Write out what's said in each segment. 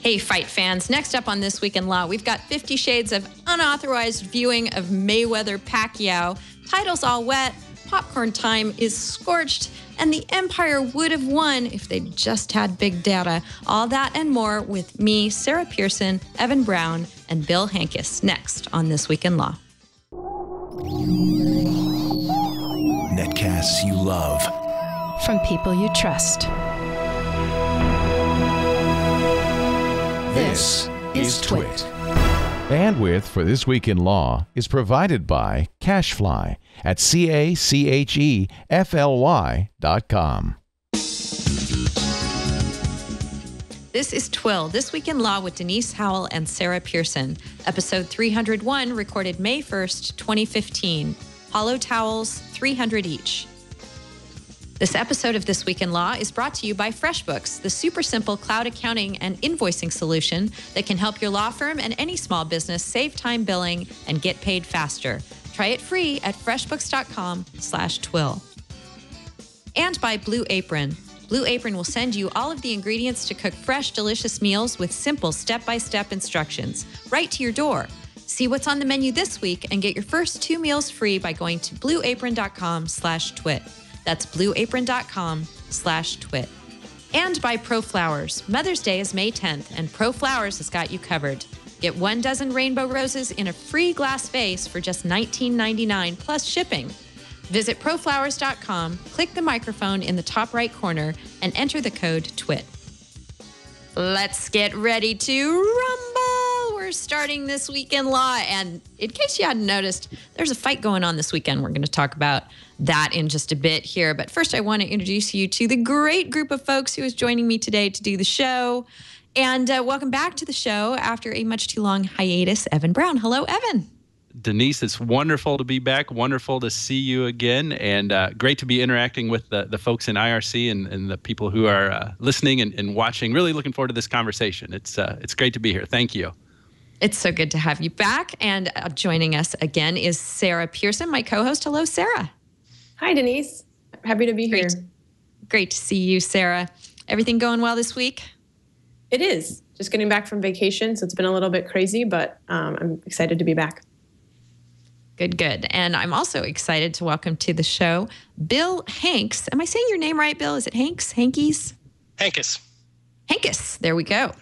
Hey, fight fans. Next up on This Week in Law, we've got 50 Shades of unauthorized viewing of Mayweather-Pacquiao. Title's all wet, popcorn time is scorched, and the Empire would have won if they just had big data. All that and more with me, Sarah Pearson, Evan Brown, and Bill Hankus next on This Week in Law. Netcasts you love. From people you trust. This is TWiL. Bandwidth for This Week in Law is provided by CashFly at CACHEFLY.com. This is TWiL, This Week in Law with Denise, Howell, and Sarah Pearson. Episode 301, recorded May 1st, 2015. Holo-Towels, 300 each. This episode of This Week in Law is brought to you by FreshBooks, the super simple cloud accounting and invoicing solution that can help your law firm and any small business save time billing and get paid faster. Try it free at freshbooks.com/TWiL. And by Blue Apron. Blue Apron will send you all of the ingredients to cook fresh, delicious meals with simple step-by-step instructions right to your door. See what's on the menu this week and get your first 2 meals free by going to blueapron.com/TWiT. That's blueapron.com/TWiT. And by Pro Flowers. Mother's Day is May 10th, and Pro Flowers has got you covered. Get 1 dozen rainbow roses in a free glass vase for just $19.99 plus shipping. Visit proflowers.com, click the microphone in the top right corner, and enter the code TWiT. Let's get ready to rumble. We're starting This Week in Law, and in case you hadn't noticed, there's a fight going on this weekend. We're going to talk about that in just a bit here. But first, I want to introduce you to the great group of folks who is joining me today to do the show. And welcome back to the show after a much too long hiatus, Evan Brown. Hello, Evan. Denise, it's wonderful to be back. Wonderful to see you again, and great to be interacting with the folks in IRC and the people who are listening and watching. Really looking forward to this conversation. It's great to be here. Thank you. It's so good to have you back. And joining us again is Sarah Pearson, my co-host. Hello, Sarah. Hi, Denise. Happy to be here. Great to see you, Sarah. Everything going well this week? It is. Just getting back from vacation, so it's been a little bit crazy, but I'm excited to be back. Good. And I'm also excited to welcome to the show Bill Hanks. Am I saying your name right, Bill? Is it Hanks? Hankies? Hankus. Hankus. There we go.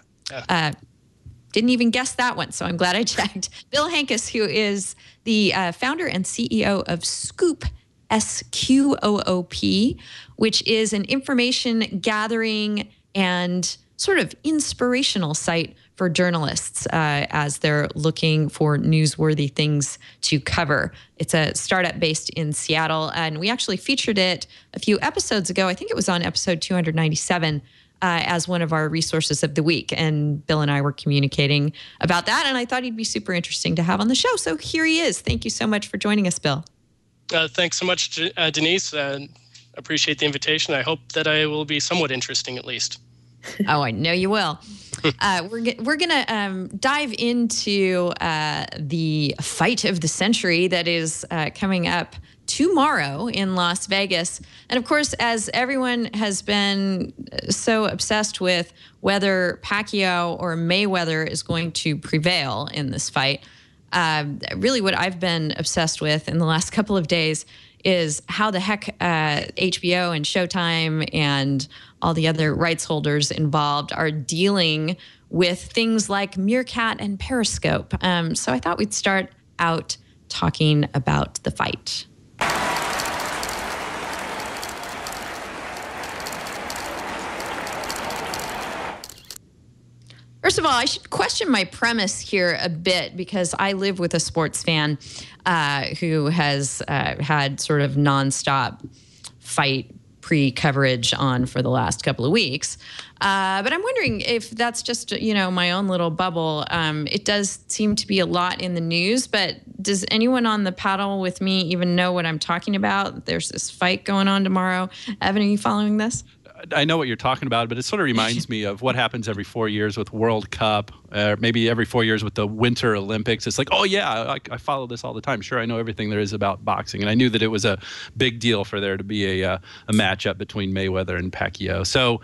Didn't even guess that one, so I'm glad I checked. Bill Hankus, who is the founder and CEO of Scoop, SQOOP, which is an information gathering and sort of inspirational site for journalists as they're looking for newsworthy things to cover. It's a startup based in Seattle, and we actually featured it a few episodes ago. I think it was on episode 297 as one of our resources of the week. And Bill and I were communicating about that, and I thought he'd be super interesting to have on the show. So here he is. Thank you so much for joining us, Bill. Thanks so much, Denise. Appreciate the invitation. I hope that I will be somewhat interesting, at least. Oh, I know you will. We're gonna dive into the fight of the century that is coming up tomorrow in Las Vegas. And of course, as everyone has been so obsessed with whether Pacquiao or Mayweather is going to prevail in this fight, really what I've been obsessed with in the last couple of days is how the heck HBO and Showtime and all the other rights holders involved are dealing with things like Meerkat and Periscope. So I thought we'd start out talking about the fight. First of all, I should question my premise here a bit because I live with a sports fan who has had sort of nonstop fight pre-coverage on for the last couple of weeks. But I'm wondering if that's just, my own little bubble. It does seem to be a lot in the news, but does anyone on the paddle with me even know what I'm talking about? There's this fight going on tomorrow. Evan, are you following this? I know what you're talking about, but it sort of reminds me of what happens every 4 years with World Cup, maybe every 4 years with the Winter Olympics. It's like, oh yeah, I follow this all the time. Sure, I know everything there is about boxing, and I knew that it was a big deal for there to be a matchup between Mayweather and Pacquiao. So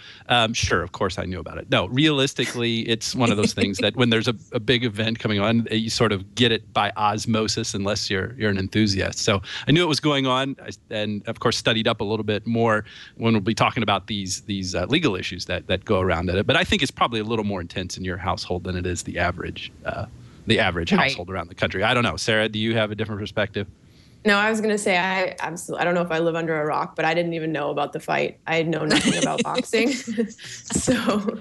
sure, of course, I knew about it. No, realistically, it's one of those things that when there's a big event coming on, you sort of get it by osmosis unless you're an enthusiast. So I knew it was going on, and of course studied up a little bit more when we'll be talking about these legal issues that go around it. But I think it's probably a little more intense in your household than it is the average household around the country. I don't know. Sarah, do you have a different perspective? No, I was going to say I don't know if I live under a rock, but I didn't even know about the fight. I know nothing about boxing. So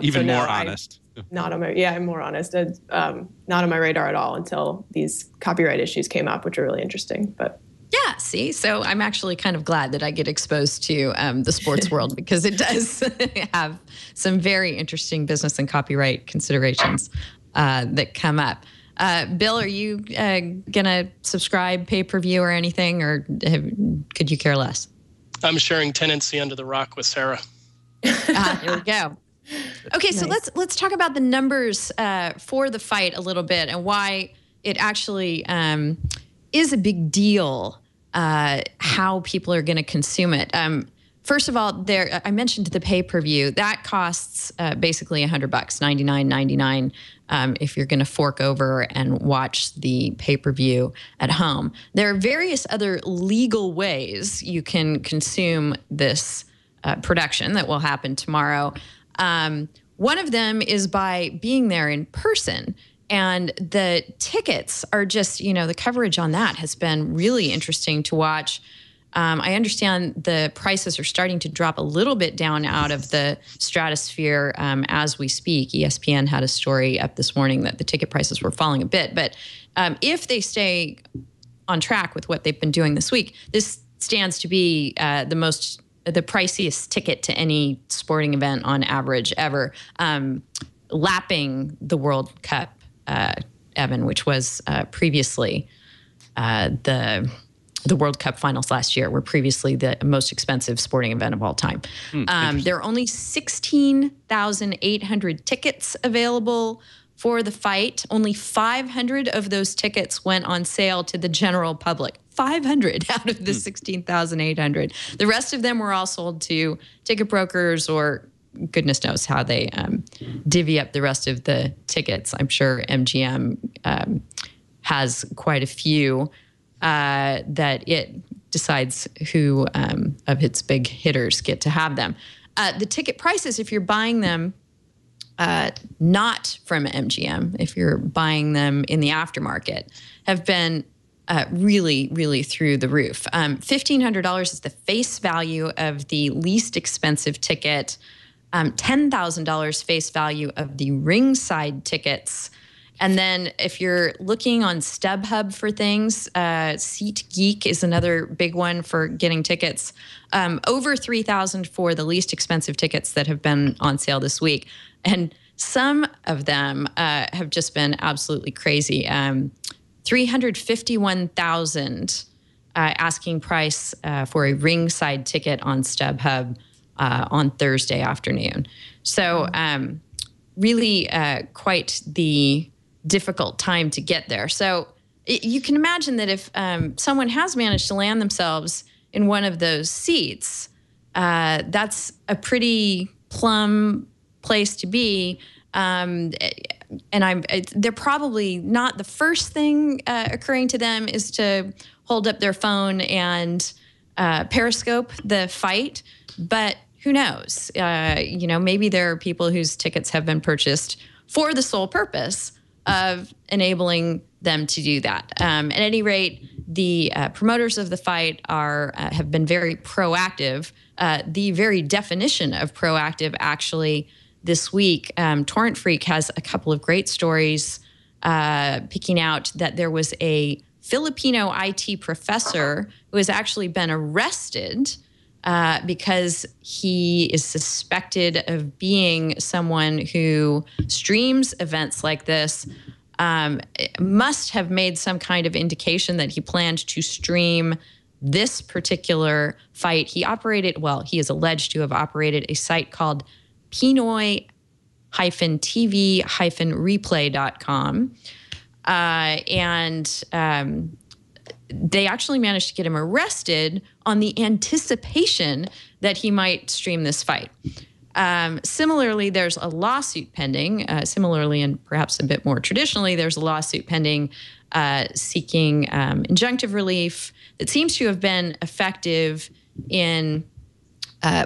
even more honest. I'm more honest. Not on my radar at all until these copyright issues came up, which are really interesting. But yeah, see, so I'm actually kind of glad that I get exposed to the sports world because it does have some very interesting business and copyright considerations that come up. Bill, are you gonna subscribe pay-per-view or anything, or could you care less? I'm sharing tenancy under the rock with Sarah. There we go. Okay, so let's talk about the numbers for the fight a little bit and why it actually is a big deal how people are going to consume it. First of all, I mentioned the pay-per-view. That costs basically $100, $99.99 if you're going to fork over and watch the pay-per-view at home. There are various other legal ways you can consume this production that will happen tomorrow. One of them is by being there in person. And the tickets are just, the coverage on that has been really interesting to watch. I understand the prices are starting to drop a little bit down out of the stratosphere as we speak. ESPN had a story up this morning that the ticket prices were falling a bit. But if they stay on track with what they've been doing this week, this stands to be the priciest ticket to any sporting event on average ever, lapping the World Cup. Evan, which was previously the World Cup finals last year, were previously the most expensive sporting event of all time. There are only 16,800 tickets available for the fight. Only 500 of those tickets went on sale to the general public. 500 out of the 16,800. The rest of them were all sold to ticket brokers or goodness knows how they divvy up the rest of the tickets. I'm sure MGM has quite a few that it decides who of its big hitters get to have them. The ticket prices, if you're buying them not from MGM, if you're buying them in the aftermarket, have been really, really through the roof. $1,500 is the face value of the least expensive ticket. $10,000 face value of the ringside tickets. And then if you're looking on StubHub for things, SeatGeek is another big one for getting tickets. Over $3,000 for the least expensive tickets that have been on sale this week. And some of them have just been absolutely crazy. $351,000 asking price for a ringside ticket on StubHub. On Thursday afternoon. So really quite the difficult time to get there. So you can imagine that if someone has managed to land themselves in one of those seats, that's a pretty plum place to be. They're probably not the first thing occurring to them is to hold up their phone and periscope the fight, but who knows? Maybe there are people whose tickets have been purchased for the sole purpose of enabling them to do that. At any rate, the promoters of the fight have been very proactive. The very definition of proactive, actually, this week, Torrent Freak has a couple of great stories picking out that there was a Filipino IT professor who has actually been arrested because he is suspected of being someone who streams events like this, must have made some kind of indication that he planned to stream this particular fight. He is alleged to have operated a site called Pinoy-TV-replay.com. They actually managed to get him arrested on the anticipation that he might stream this fight. Similarly, there's a lawsuit pending. Similarly, and perhaps a bit more traditionally, there's a lawsuit pending seeking injunctive relief that seems to have been effective in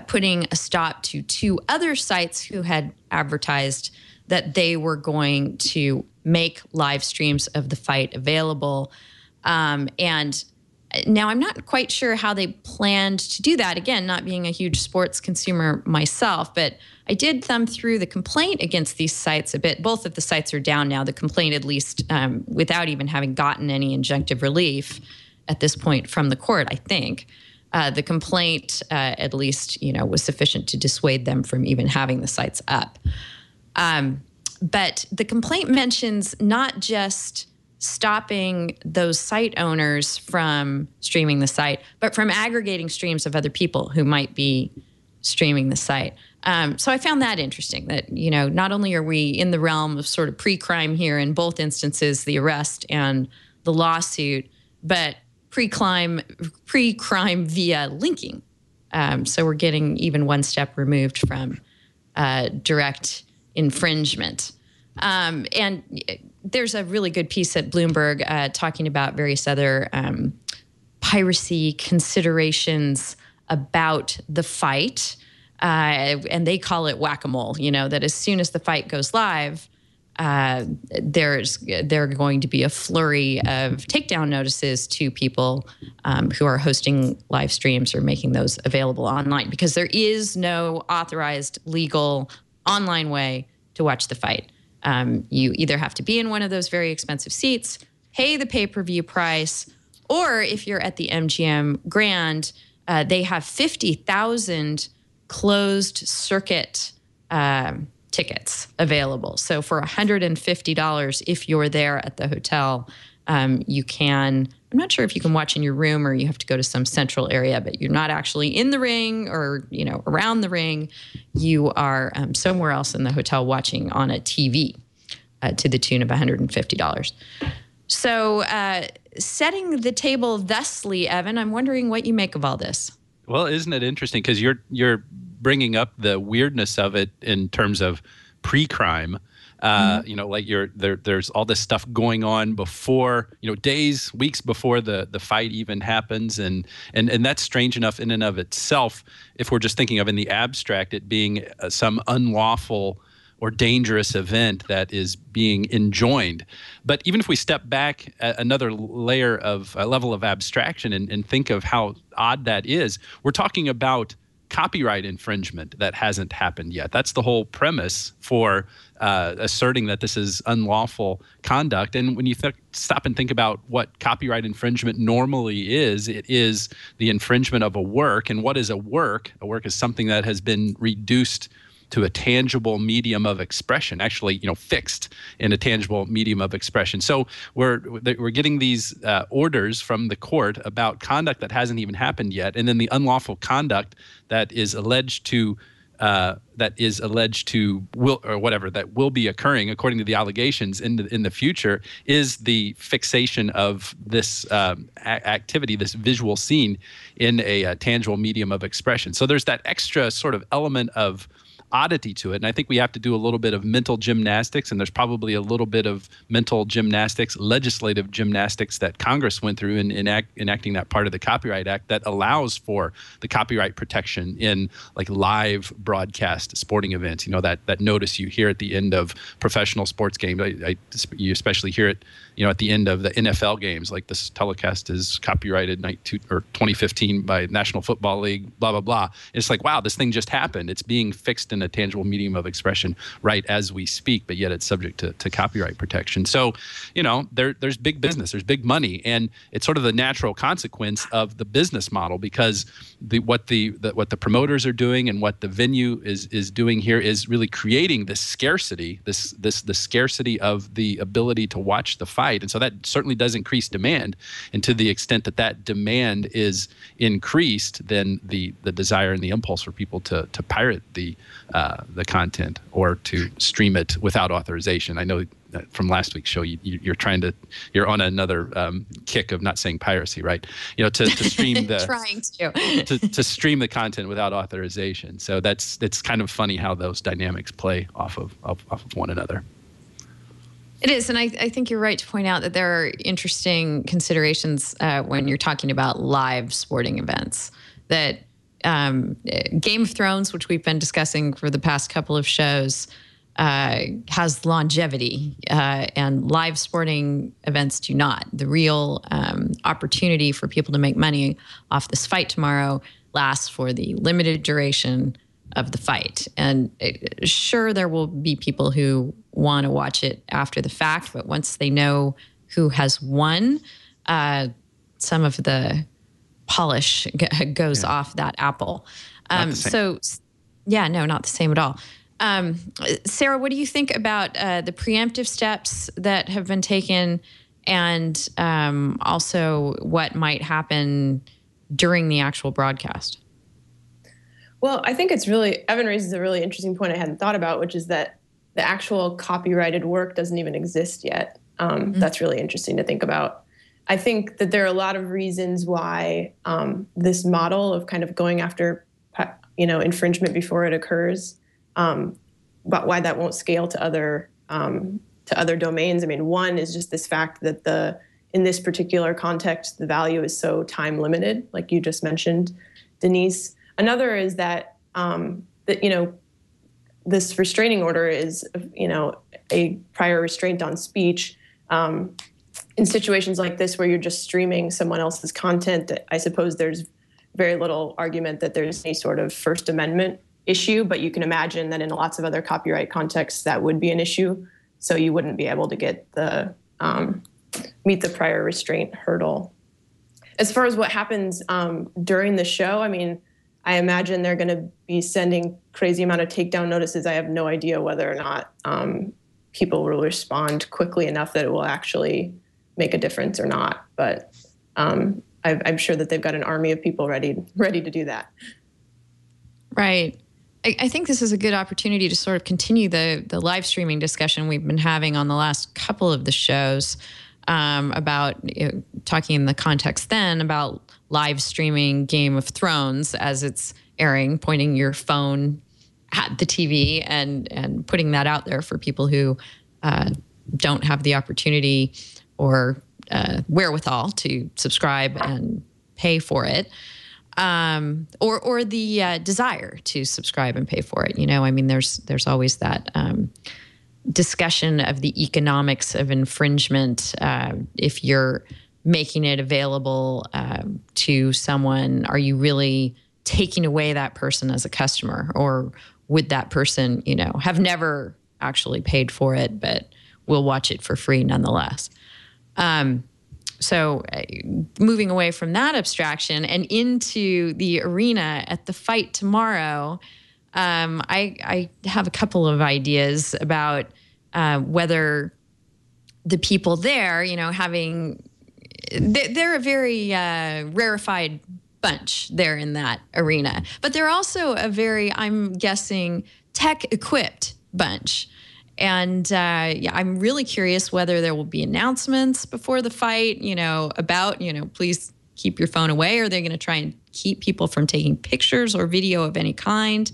putting a stop to 2 other sites who had advertised that they were going to make live streams of the fight available. And now I'm not quite sure how they planned to do that. Again, not being a huge sports consumer myself, but I did thumb through the complaint against these sites a bit. Both of the sites are down now. The complaint, at least, without even having gotten any injunctive relief at this point from the court, I think. The complaint, at least, was sufficient to dissuade them from even having the sites up. But the complaint mentions not just stopping those site owners from streaming the site, but from aggregating streams of other people who might be streaming the site. So I found that interesting that, not only are we in the realm of sort of pre-crime here in both instances, the arrest and the lawsuit, but pre-crime via linking. So we're getting even one step removed from direct infringement. And there's a really good piece at Bloomberg talking about various other piracy considerations about the fight. And they call it whack-a-mole, that as soon as the fight goes live, there's going to be a flurry of takedown notices to people who are hosting live streams or making those available online, because there is no authorized legal online way to watch the fight. You either have to be in one of those very expensive seats, pay the pay-per-view price, or if you're at the MGM Grand, they have 50,000 closed circuit tickets available. So for $150, if you're there at the hotel, you can, I'm not sure if you can watch in your room or you have to go to some central area, but you're not actually in the ring or, around the ring. You are somewhere else in the hotel watching on a TV to the tune of $150. So setting the table thusly, Evan, I'm wondering what you make of all this. Well, isn't it interesting? Because you're bringing up the weirdness of it in terms of pre-crime. There's all this stuff going on before, days, weeks before the fight even happens. And that's strange enough in and of itself, if we're just thinking of in the abstract, it being some unlawful or dangerous event that is being enjoined. But even if we step back another layer of a level of abstraction and think of how odd that is, we're talking about copyright infringement that hasn't happened yet. That's the whole premise for asserting that this is unlawful conduct. And when you stop and think about what copyright infringement normally is, it is the infringement of a work. And what is a work? A work is something that has been reduced to a tangible medium of expression, actually, fixed in a tangible medium of expression. So we're getting these orders from the court about conduct that hasn't even happened yet, and then the unlawful conduct that is alleged to will be occurring according to the allegations in the future is the fixation of this activity, this visual scene in a tangible medium of expression. So there's that extra sort of element of oddity to it. And I think we have to do a little bit of mental gymnastics, and there's probably a little bit of mental gymnastics, legislative gymnastics that Congress went through in enacting that part of the Copyright Act that allows for the copyright protection in like live broadcast sporting events. That notice you hear at the end of professional sports games. You especially hear it, at the end of the NFL games, like this telecast is copyrighted 2015 by National Football League, blah, blah, blah. It's like, wow, this thing just happened. It's being fixed in expression, a tangible medium of expression right as we speak, but yet it's subject to copyright protection. So, there's big business, there's big money, and it's sort of the natural consequence of the business model, because what the promoters are doing and what the venue is doing here is really creating this scarcity, the scarcity of the ability to watch the fight. And so that certainly does increase demand. And to the extent that demand is increased, then the desire and the impulse for people to pirate the content or to stream it without authorization. I know from last week's show, you're on another kick of not saying piracy, right? To stream to stream the content without authorization. So it's kind of funny how those dynamics play off of one another. It is, and I think you're right to point out that there are interesting considerations when you're talking about live sporting events. That Game of Thrones, which we've been discussing for the past couple of shows, has longevity, and live sporting events do not. The real opportunity for people to make money off this fight tomorrow lasts for the limited duration of the fight. And sure, there will be people who want to watch it after the fact, but once they know who has won, some of the polish goes off that apple. So, yeah, no, not the same at all. Sarah, what do you think about the preemptive steps that have been taken, and also what might happen during the actual broadcast? Well, I think Evan raises a really interesting point I hadn't thought about, which is that the actual copyrighted work doesn't even exist yet. That's really interesting to think about. I think that there are a lot of reasons why this model of kind of going after, infringement before it occurs, but why that won't scale to other domains. I mean, one is just this fact that in this particular context, the value is so time limited, like you just mentioned, Denise. Another is that this restraining order is a prior restraint on speech. In situations like this where you're just streaming someone else's content, I suppose there's very little argument that there's any sort of First Amendment issue, but you can imagine that in lots of other copyright contexts that would be an issue. So you wouldn't be able to get meet the prior restraint hurdle. As far as what happens during the show, I mean, I imagine they're going to be sending crazy amount of takedown notices. I have no idea whether or not people will respond quickly enough that it will actually make a difference or not. But I'm sure that they've got an army of people ready to do that. Right. I think this is a good opportunity to sort of continue the live streaming discussion we've been having on the last couple of the shows about talking in the context then about live streaming Game of Thrones as it's airing, pointing your phone at the TV and putting that out there for people who don't have the opportunity or wherewithal to subscribe and pay for it, or the desire to subscribe and pay for it. I mean, there's always that discussion of the economics of infringement. If you're making it available to someone, are you really taking away that person as a customer, or would that person, have never actually paid for it, but will watch it for free nonetheless? So moving away from that abstraction and into the arena at the fight tomorrow, I have a couple of ideas about whether the people there, they're a very rarefied bunch there in that arena, but they're also a very, I'm guessing, tech-equipped bunch. And I'm really curious whether there will be announcements before the fight, about, please keep your phone away. Are they going to try and keep people from taking pictures or video of any kind?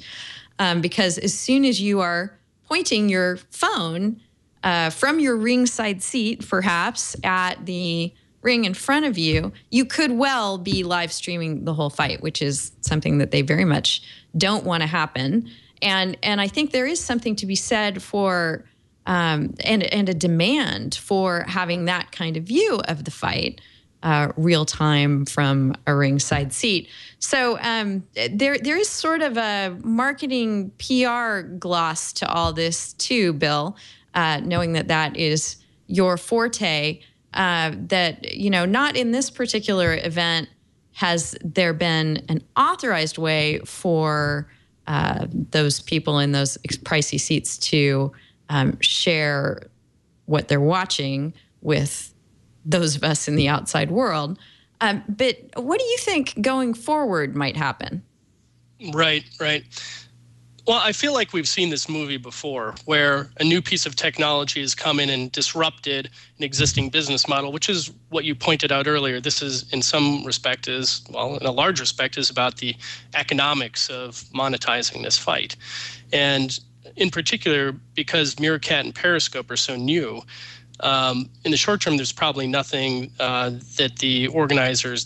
Because as soon as you are pointing your phone from your ringside seat, perhaps at the ring in front of you, you could well be live streaming the whole fight, which is something that they very much don't want to happen. And I think there is something to be said for and a demand for having that kind of view of the fight, real time from a ringside seat. So there is sort of a marketing PR gloss to all this too, Bill, knowing that is your forte, that, not in this particular event has there been an authorized way for those people in those pricey seats to share what they're watching with those of us in the outside world. But what do you think going forward might happen? Right. Well, I feel like we've seen this movie before where a new piece of technology has come in and disrupted an existing business model, which is what you pointed out earlier. This is, in some respect, in a large respect, is about the economics of monetizing this fight. And in particular, because Meerkat and Periscope are so new, in the short term, there's probably nothing that the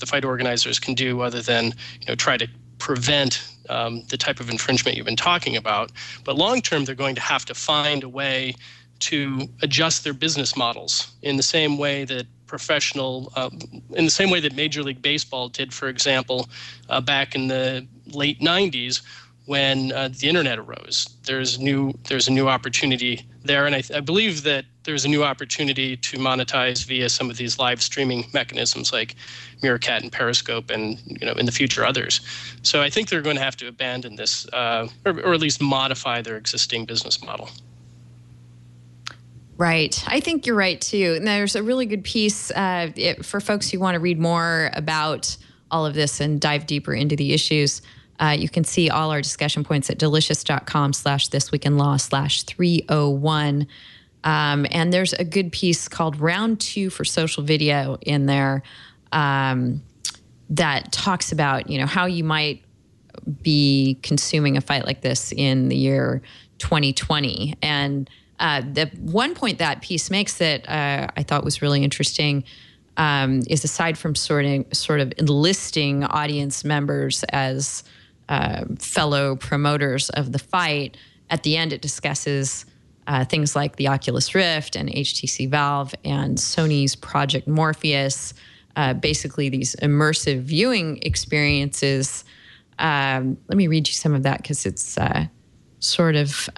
fight organizers can do other than, try to prevent the type of infringement you've been talking about. But long term, they're going to have to find a way to adjust their business models in the same way that Major League Baseball did, for example, back in the late 90s when the internet arose. There's a new opportunity there, and I believe that there's a new opportunity to monetize via some of these live streaming mechanisms like Meerkat and Periscope, and in the future others. So I think they're going to have to abandon this, or at least modify their existing business model. Right. I think you're right, too. And there's a really good piece for folks who want to read more about all of this and dive deeper into the issues. You can see all our discussion points at delicious.com/thisweekinlaw/301. And there's a good piece called Round 2 for Social Video in there that talks about, how you might be consuming a fight like this in the year 2020. And the one point that piece makes that I thought was really interesting is, aside from sort of enlisting audience members as fellow promoters of the fight, at the end it discusses things like the Oculus Rift and HTC Valve and Sony's Project Morpheus, basically these immersive viewing experiences. Let me read you some of that because it's sort of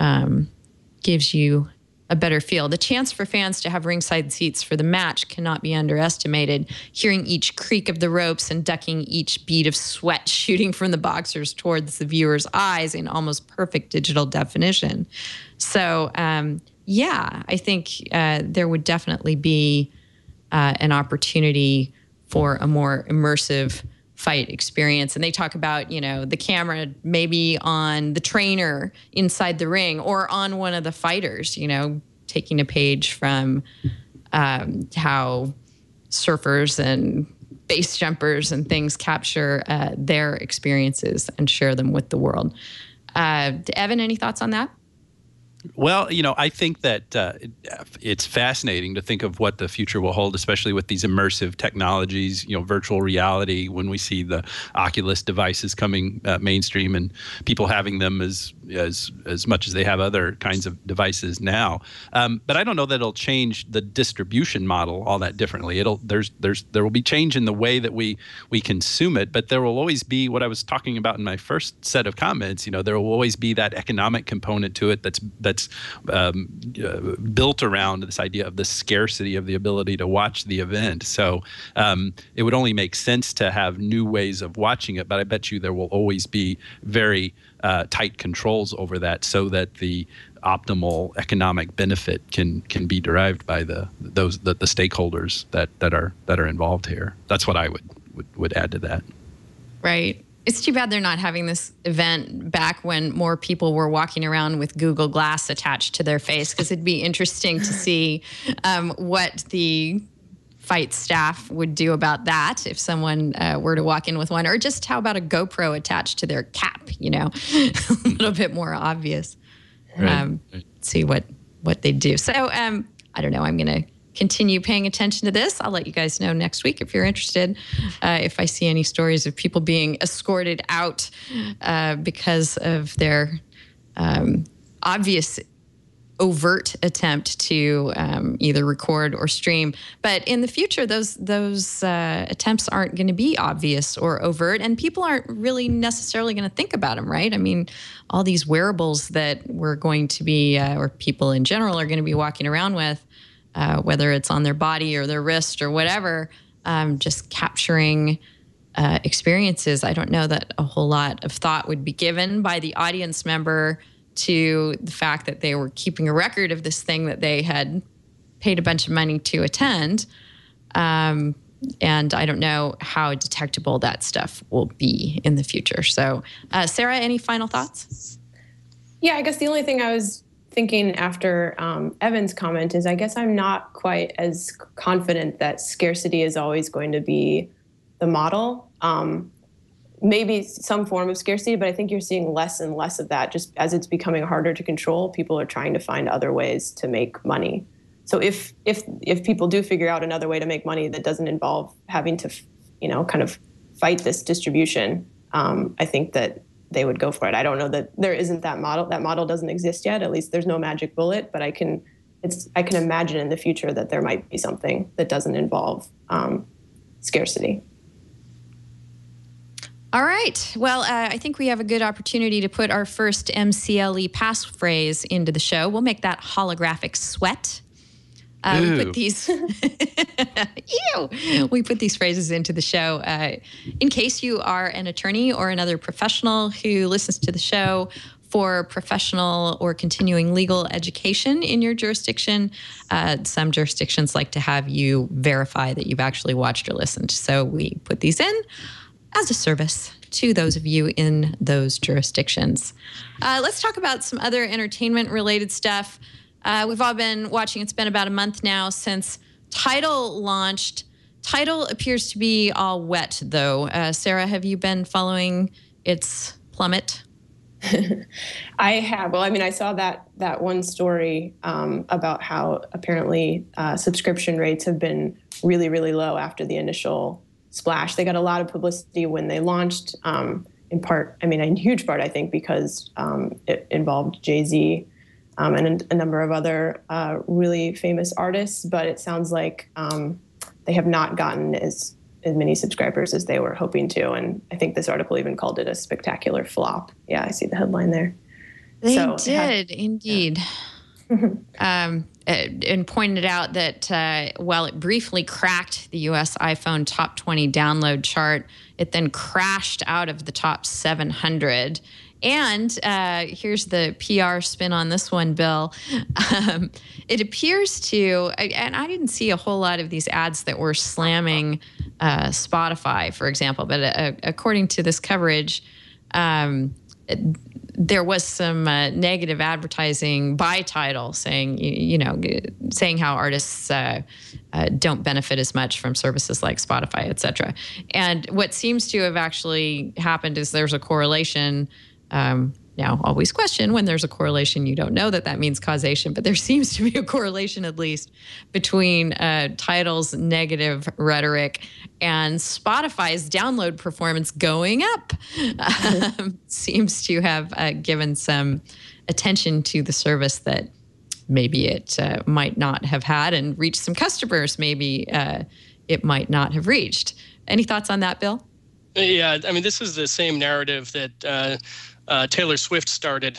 gives you a better feel. The chance for fans to have ringside seats for the match cannot be underestimated. Hearing each creak of the ropes and ducking each bead of sweat shooting from the boxers towards the viewer's eyes in almost perfect digital definition. So, I think there would definitely be an opportunity for a more immersive fight experience. And they talk about, the camera maybe on the trainer inside the ring or on one of the fighters, taking a page from how surfers and base jumpers and things capture their experiences and share them with the world. Evan, any thoughts on that? Well, I think that it's fascinating to think of what the future will hold, especially with these immersive technologies, virtual reality, when we see the Oculus devices coming mainstream and people having them as much as they have other kinds of devices now. But I don't know that it'll change the distribution model all that differently. There will be change in the way that we consume it, but there will always be what I was talking about in my first set of comments. There will always be that economic component to it that's built around this idea of the scarcity of the ability to watch the event. So it would only make sense to have new ways of watching it, but I bet you there will always be very tight controls over that, so that the optimal economic benefit can be derived by the stakeholders that are involved here. That's what I would add to that. Right. It's too bad they're not having this event back when more people were walking around with Google Glass attached to their face, because it'd be interesting to see what the fight staff would do about that if someone were to walk in with one, or just how about a GoPro attached to their cap, a little bit more obvious. Right. See what they do. So I don't know. I'm going to continue paying attention to this. I'll let you guys know next week if you're interested, if I see any stories of people being escorted out because of their obvious overt attempt to either record or stream. But in the future, those attempts aren't going to be obvious or overt, and people aren't really necessarily going to think about them, right? I mean, all these wearables that we're going to be, or people in general are going to be walking around with, whether it's on their body or their wrist or whatever, just capturing experiences. I don't know that a whole lot of thought would be given by the audience member to the fact that they were keeping a record of this thing that they had paid a bunch of money to attend. And I don't know how detectable that stuff will be in the future. So, Sarah, any final thoughts? Yeah, I guess the only thing I was thinking after Evan's comment is I guess I'm not quite as confident that scarcity is always going to be the model. Maybe some form of scarcity, but I think you're seeing less and less of that just as it's becoming harder to control. People are trying to find other ways to make money. So if people do figure out another way to make money that doesn't involve having to, kind of fight this distribution, I think that they would go for it. I don't know that there isn't that model. That model doesn't exist yet. At least there's no magic bullet, but I can imagine in the future that there might be something that doesn't involve scarcity. All right. Well, I think we have a good opportunity to put our first MCLE passphrase into the show. We'll make that holographic sweat. We put these we put these phrases into the show in case you are an attorney or another professional who listens to the show for professional or continuing legal education in your jurisdiction. Some jurisdictions like to have you verify that you've actually watched or listened. So we put these in as a service to those of you in those jurisdictions. Let's talk about some other entertainment-related stuff. We've all been watching. It's been about a month now since Tidal launched. Tidal appears to be all wet, though. Sarah, have you been following its plummet? I have. Well, I mean, I saw that one story about how apparently subscription rates have been really, really low after the initial splash. They got a lot of publicity when they launched, in huge part, I think, because it involved Jay-Z and a number of other really famous artists. But it sounds like they have not gotten as many subscribers as they were hoping to. And I think this article even called it a spectacular flop. Yeah, I see the headline there. They did, indeed. Yeah. And pointed out that while it briefly cracked the U.S. iPhone top 20 download chart, it then crashed out of the top 700. And here's the PR spin on this one, Bill. It appears to, and I didn't see a whole lot of these ads that were slamming Spotify, for example, but according to this coverage, there was some negative advertising by Tidal saying, saying how artists don't benefit as much from services like Spotify, et cetera. And what seems to have actually happened is there's a correlation. Now, always question when there's a correlation, you don't know that means causation, but there seems to be a correlation at least between Tidal's negative rhetoric and Spotify's download performance going up. Seems to have given some attention to the service that maybe it might not have had and reached some customers maybe it might not have reached. Any thoughts on that, Bill? Yeah, I mean, this is the same narrative that Taylor Swift started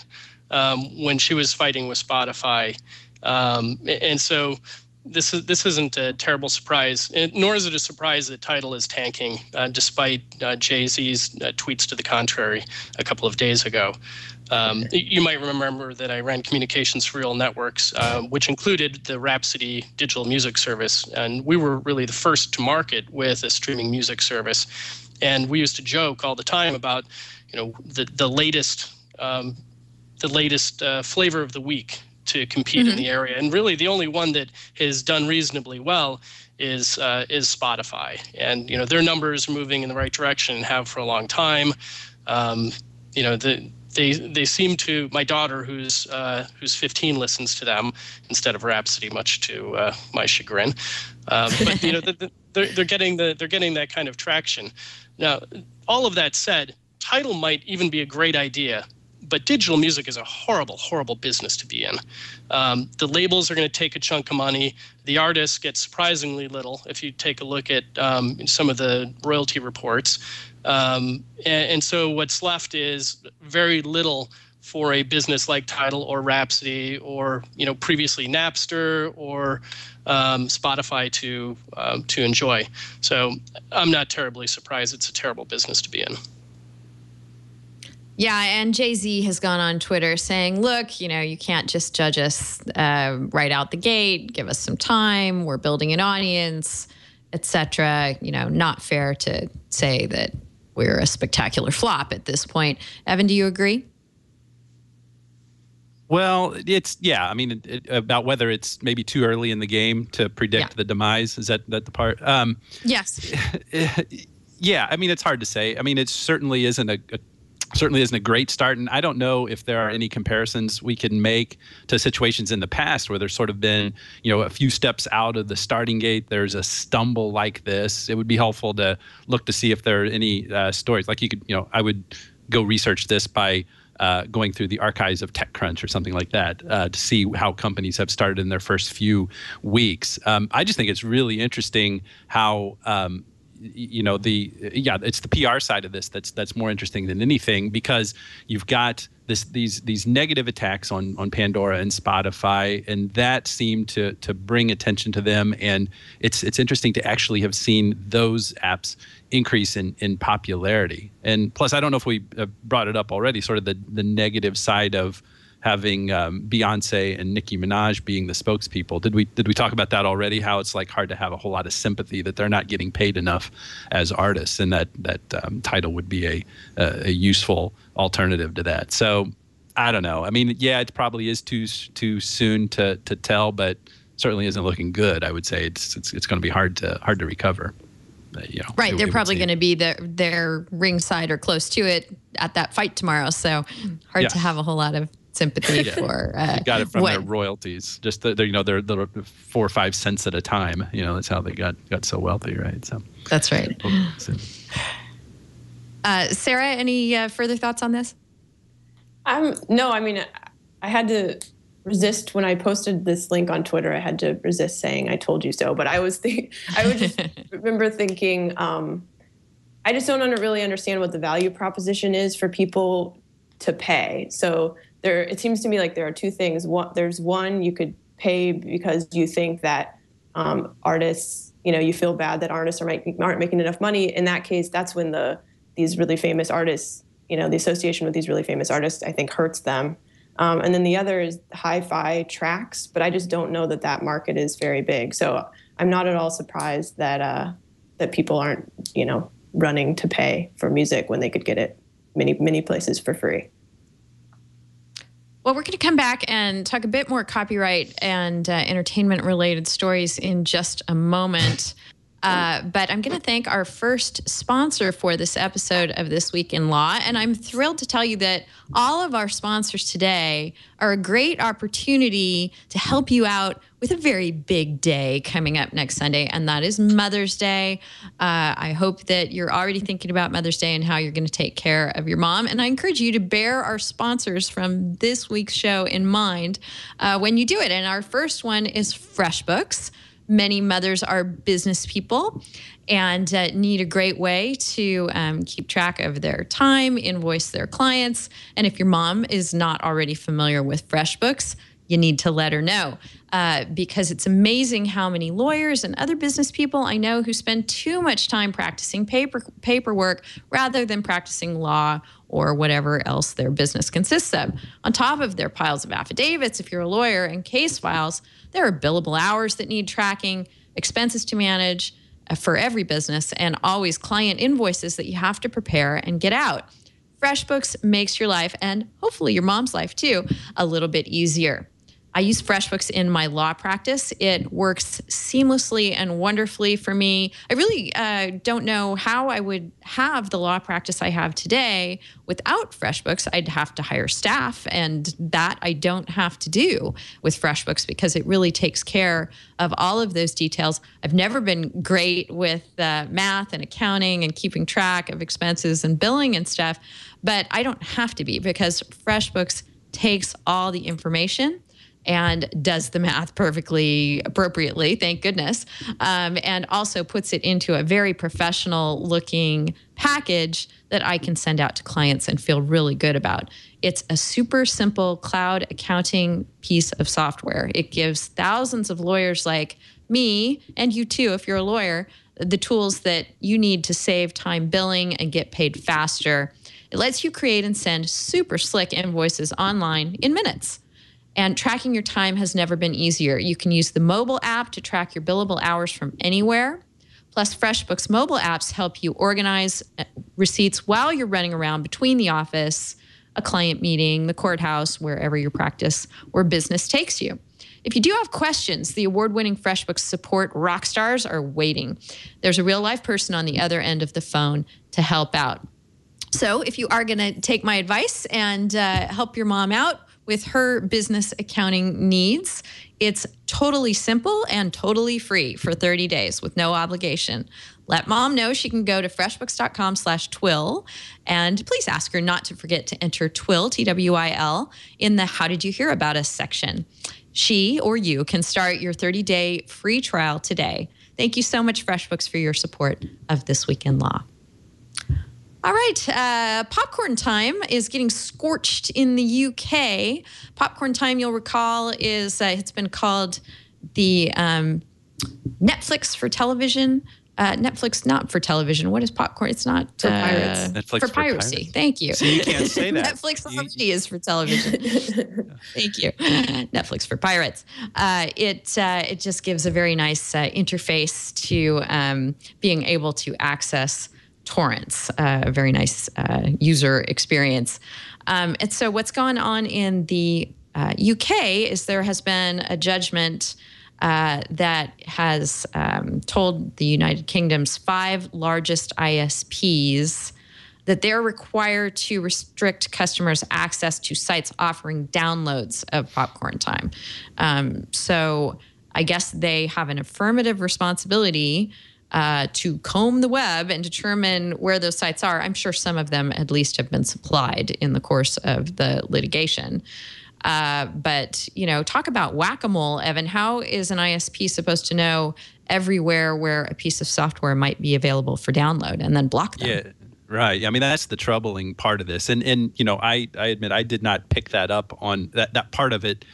when she was fighting with Spotify. And so this isn't a terrible surprise, nor is it a surprise that Tidal is tanking, despite Jay-Z's tweets to the contrary a couple of days ago. You might remember that I ran communications for real networks, which included the Rhapsody digital music service. And we were really the first to market with a streaming music service. And we used to joke all the time about, the latest flavor of the week to compete in the area. And really the only one that has done reasonably well is Spotify. And, their numbers are moving in the right direction and have for a long time. They seem to, my daughter who's 15 listens to them instead of Rhapsody, much to my chagrin. But they're getting that kind of traction. Now, all of that said, Tidal might even be a great idea But digital music is a horrible, horrible business to be in. The labels are going to take a chunk of money. The artists get surprisingly little if you take a look at some of the royalty reports. And so what's left is very little for a business like Tidal or Rhapsody or previously Napster or Spotify to enjoy. So I'm not terribly surprised. It's a terrible business to be in. Yeah, and Jay-Z has gone on Twitter saying, look, you can't just judge us right out the gate. Give us some time. We're building an audience, etc. Not fair to say that we're a spectacular flop at this point. Evan, do you agree? Well, about whether it's maybe too early in the game to predict the demise. Is that the part? Yes. Yeah, it's hard to say. It certainly isn't a great start, and I don't know if there are any comparisons we can make to situations in the past where there's sort of been, a few steps out of the starting gate, there's a stumble like this. It would be helpful to look to see if there are any stories. Like you could, I would go research this by going through the archives of TechCrunch or something like that to see how companies have started in their first few weeks. I just think it's really interesting how it's the PR side of this that's more interesting than anything, because you've got these negative attacks on Pandora and Spotify, and that seemed to bring attention to them. And it's interesting to actually have seen those apps increase in popularity. And plus, I don't know if we brought it up already, sort of the negative side of having Beyonce and Nicki Minaj being the spokespeople. Did we talk about that already? How it's like hard to have a whole lot of sympathy that they're not getting paid enough as artists, and that Tidal would be a useful alternative to that. So I don't know. It probably is too soon to tell, but certainly isn't looking good. I would say it's going to be hard to recover. Right, they're probably going to be there ringside or close to it at that fight tomorrow. So hard to have a whole lot of sympathy for. You got it from their royalties, just they're 4 or 5 cents at a time. That's how they got so wealthy, right? So that's right. Sarah, any further thoughts on this? No, I had to resist when I posted this link on Twitter. I had to resist saying "I told you so," but I would just remember thinking, I just don't really understand what the value proposition is for people to pay. So it seems to me like there are two things. There's one, you could pay because you think that artists, you feel bad that artists aren't making enough money. In that case, that's when these really famous artists, the association with these really famous artists, I think hurts them. And then the other is hi-fi tracks, but I just don't know that market is very big. So I'm not at all surprised that people aren't, running to pay for music when they could get it many places for free. Well, we're going to come back and talk a bit more copyright and entertainment-related stories in just a moment. But I'm going to thank our first sponsor for this episode of This Week in Law. And I'm thrilled to tell you that all of our sponsors today are a great opportunity to help you out with a very big day coming up next Sunday, and that is Mother's Day. I hope that you're already thinking about Mother's Day and how you're going to take care of your mom. And I encourage you to bear our sponsors from this week's show in mind when you do it. And our first one is FreshBooks. Many mothers are business people and need a great way to keep track of their time, invoice their clients. And if your mom is not already familiar with FreshBooks, you need to let her know because it's amazing how many lawyers and other business people I know who spend too much time practicing paperwork rather than practicing law or whatever else their business consists of. On top of their piles of affidavits, if you're a lawyer, and case files, there are billable hours that need tracking, expenses to manage for every business, and always client invoices that you have to prepare and get out. FreshBooks makes your life, and hopefully your mom's life too, a little bit easier. I use FreshBooks in my law practice. It works seamlessly and wonderfully for me. I really don't know how I would have the law practice I have today without FreshBooks. I'd have to hire staff, and that I don't have to do with FreshBooks because it really takes care of all of those details. I've never been great with math and accounting and keeping track of expenses and billing and stuff, But I don't have to be, because FreshBooks takes all the information and does the math perfectly appropriately, thank goodness, and also puts it into a very professional looking package that I can send out to clients and feel really good about. It's a super simple cloud accounting piece of software. It gives thousands of lawyers like me, and you too, if you're a lawyer, the tools that you need to save time billing and get paid faster. It lets you create and send super slick invoices online in minutes. And tracking your time has never been easier. You can use the mobile app to track your billable hours from anywhere. Plus, FreshBooks mobile apps help you organize receipts while you're running around between the office, a client meeting, the courthouse, wherever your practice or business takes you. If you do have questions, the award-winning FreshBooks support rock stars are waiting. There's a real-life person on the other end of the phone to help out. So if you are going to take my advice and help your mom out with her business accounting needs, it's totally simple and totally free for 30 days with no obligation. Let mom know she can go to freshbooks.com/TWiL, and please ask her not to forget to enter TWiL, TWiL, in the How Did You Hear About Us section. She or you can start your 30-day free trial today. Thank you so much, FreshBooks, for your support of This Week in Law. All right, popcorn time is getting scorched in the UK. Popcorn time, you'll recall, is it's been called the Netflix for television. Netflix not for television. What is popcorn? It's not for pirates. Netflix for piracy. Pirates. Thank you. So you can't say that. Netflix obviously is for television. Thank you. Netflix for pirates. It just gives a very nice interface to being able to access torrents, a very nice user experience. And so what's gone on in the UK is there has been a judgment that has told the United Kingdom's 5 largest ISPs that they're required to restrict customers' access to sites offering downloads of popcorn time. So I guess they have an affirmative responsibility to comb the web and determine where those sites are. I'm sure some of them at least have been supplied in the course of the litigation. But, you know, talk about whack-a-mole, Evan. How is an ISP supposed to know everywhere where a piece of software might be available for download and then block them? Yeah, right. I mean, that's the troubling part of this. And you know, I admit I did not pick that up on that part of it.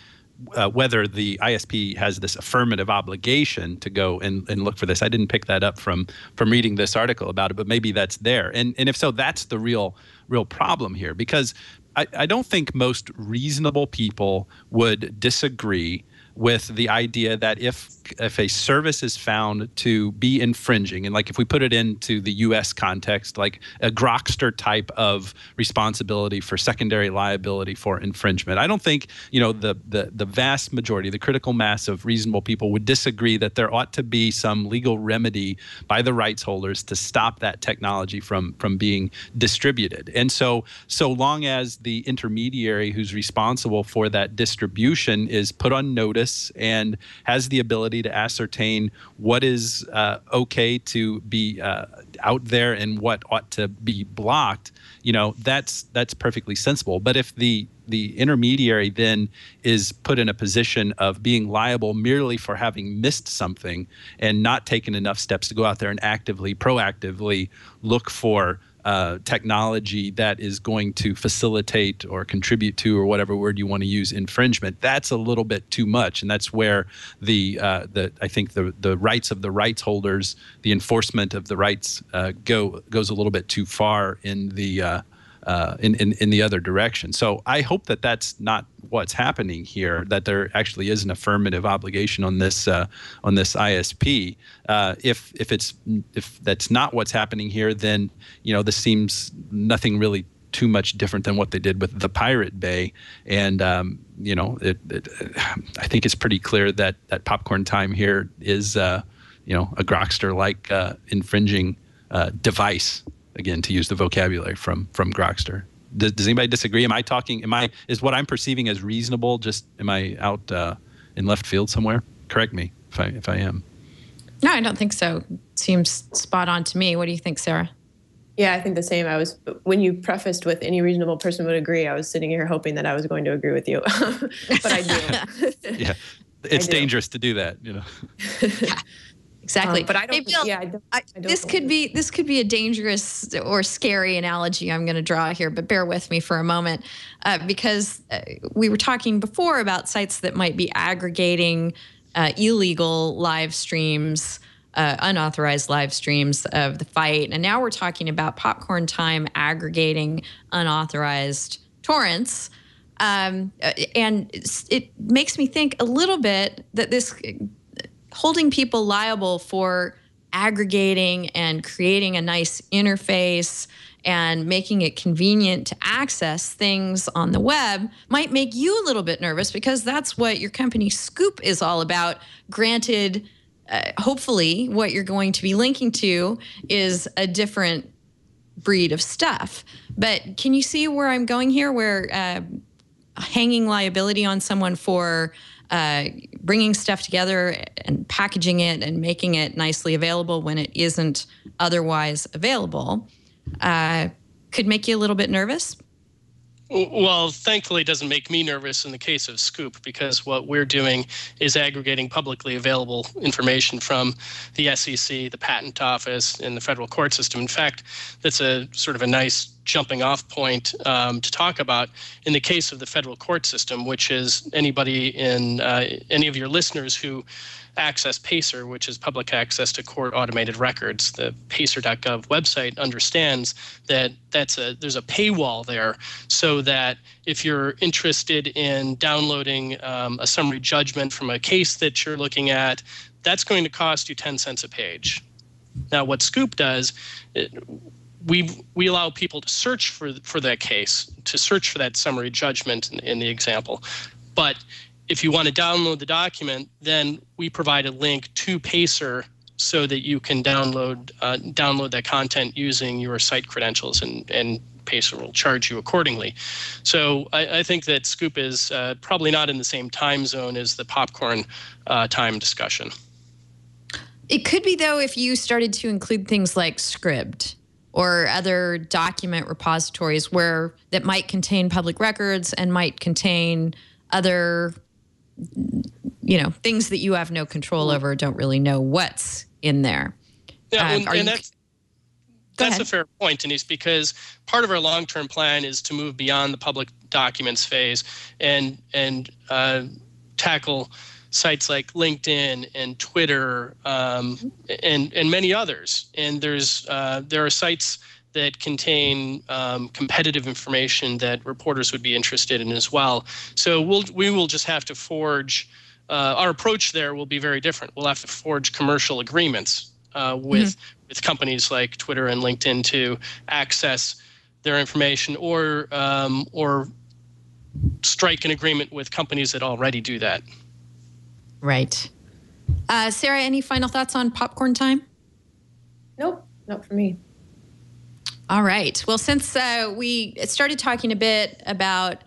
Whether the ISP has this affirmative obligation to go and look for this. I didn't pick that up from reading this article about it, but maybe that's there. And if so, that's the real problem here, because I don't think most reasonable people would disagree with the idea that if a service is found to be infringing, and like if we put it into the U.S. context, like a Grokster type of responsibility for secondary liability for infringement, I don't think, you know, the vast majority, the critical mass of reasonable people would disagree that there ought to be some legal remedy by the rights holders to stop that technology from being distributed. And so long as the intermediary who's responsible for that distribution is put on notice and has the ability to ascertain what is okay to be out there and what ought to be blocked, you know, that's perfectly sensible. But if the intermediary then is put in a position of being liable merely for having missed something and not taken enough steps to go out there and proactively look for technology that is going to facilitate or contribute to, or whatever word you want to use, infringement, that's a little bit too much. And that's where I think the rights of the rights holders, the enforcement of the rights goes a little bit too far in the in the other direction. So I hope that that's not what's happening here, that there actually is an affirmative obligation on this ISP. If that's not what's happening here, then, you know, this seems nothing really too much different than what they did with the Pirate Bay. And, you know, I think it's pretty clear that popcorn time here is, you know, a Grokster-like infringing device, again, to use the vocabulary from Grokster. Does anybody disagree? Is what I'm perceiving as reasonable? Just, am I out in left field somewhere? Correct me if I am. No, I don't think so. Seems spot on to me. What do you think, Sarah? Yeah, I think the same. When you prefaced with any reasonable person would agree, I was sitting here hoping that I was going to agree with you, but I do. Yeah, it's dangerous to do that, you know. Yeah, exactly. But I don't. Hey, Bill, yeah, I don't. this could be a dangerous or scary analogy I'm going to draw here, but bear with me for a moment, because we were talking before about sites that might be aggregating illegal live streams, unauthorized live streams of the fight, and now we're talking about Popcorn Time aggregating unauthorized torrents. And it makes me think a little bit that this holding people liable for aggregating and creating a nice interface and making it convenient to access things on the web might make you a little bit nervous, because that's what your company Scoop is all about. Granted, hopefully what you're going to be linking to is a different breed of stuff. But can you see where I'm going here, where hanging liability on someone for bringing stuff together and packaging it and making it nicely available when it isn't otherwise available could make you a little bit nervous? Well, thankfully, it doesn't make me nervous in the case of Scoop, because what we're doing is aggregating publicly available information from the SEC, the Patent Office, and the federal court system. In fact, that's a sort of a nice jumping off point to talk about in the case of the federal court system, which is anybody in any of your listeners who access PACER, which is public access to court automated records. The pacer.gov website understands that there's a paywall there, so that if you're interested in downloading a summary judgment from a case that you're looking at, that's going to cost you 10 cents a page. Now, what Scoop does, we allow people to search for that case, to search for that summary judgment in the example. But if you want to download the document, then we provide a link to Pacer so that you can download that content using your site credentials, and Pacer will charge you accordingly. So I think that Scoop is probably not in the same time zone as the Popcorn Time discussion. It could be, though, if you started to include things like Scribd or other document repositories that might contain public records and might contain other things that you have no control over, don't really know what's in there. Yeah, that's a fair point, Denise, because part of our long-term plan is to move beyond the public documents phase and tackle sites like LinkedIn and Twitter and many others. And there are sites that contain competitive information that reporters would be interested in as well. So we will just have to forge, our approach there will be very different. We'll have to forge commercial agreements with companies like Twitter and LinkedIn to access their information, or strike an agreement with companies that already do that. Right. Sarah, any final thoughts on Popcorn Time? Nope, not for me. All right. Well, since we started talking a bit about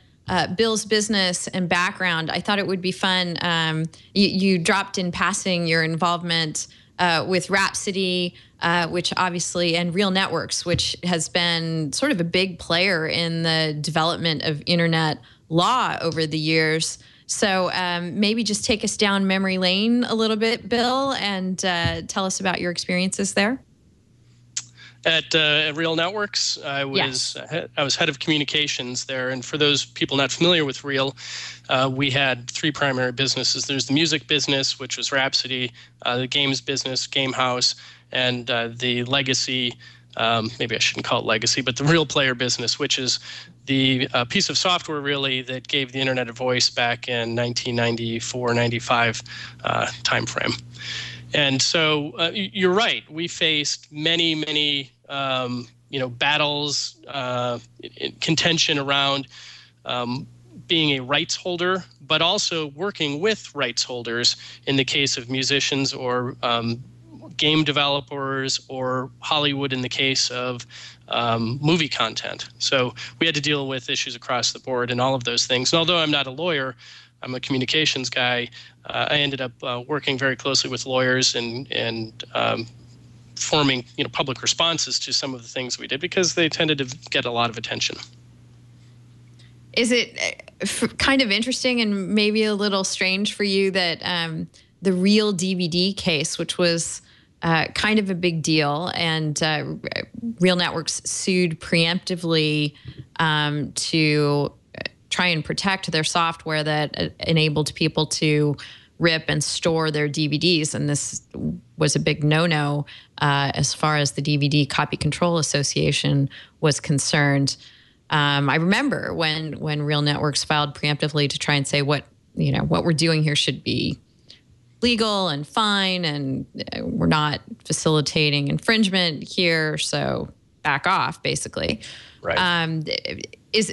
Bill's business and background, I thought it would be fun. You dropped in passing your involvement with Rhapsody, which obviously, and Real Networks, which has been sort of a big player in the development of internet law over the years. So maybe just take us down memory lane a little bit, Bill, and tell us about your experiences there. At Real Networks, I was head of communications there. And for those people not familiar with Real, we had three primary businesses. There's the music business, which was Rhapsody, the games business, Game House, and the legacy, maybe I shouldn't call it legacy, but the Real Player business, which is the piece of software really that gave the internet a voice back in 1994-95 timeframe. And so you're right. We faced many battles, contention around being a rights holder, but also working with rights holders in the case of musicians or game developers, or Hollywood in the case of movie content. So we had to deal with issues across the board and all of those things. And although I'm not a lawyer, I'm a communications guy. I ended up working very closely with lawyers and forming, public responses to some of the things we did because they tended to get a lot of attention. Is it kind of interesting and maybe a little strange for you that the Real DVD case, which was kind of a big deal, and Real Networks sued preemptively to try and protect their software that enabled people to rip and store their DVDs, and this was a big no-no as far as the DVD Copy Control Association was concerned. I remember when Real Networks filed preemptively to try and say what we're doing here should be legal and fine, and we're not facilitating infringement here, so back off, basically. Right. Is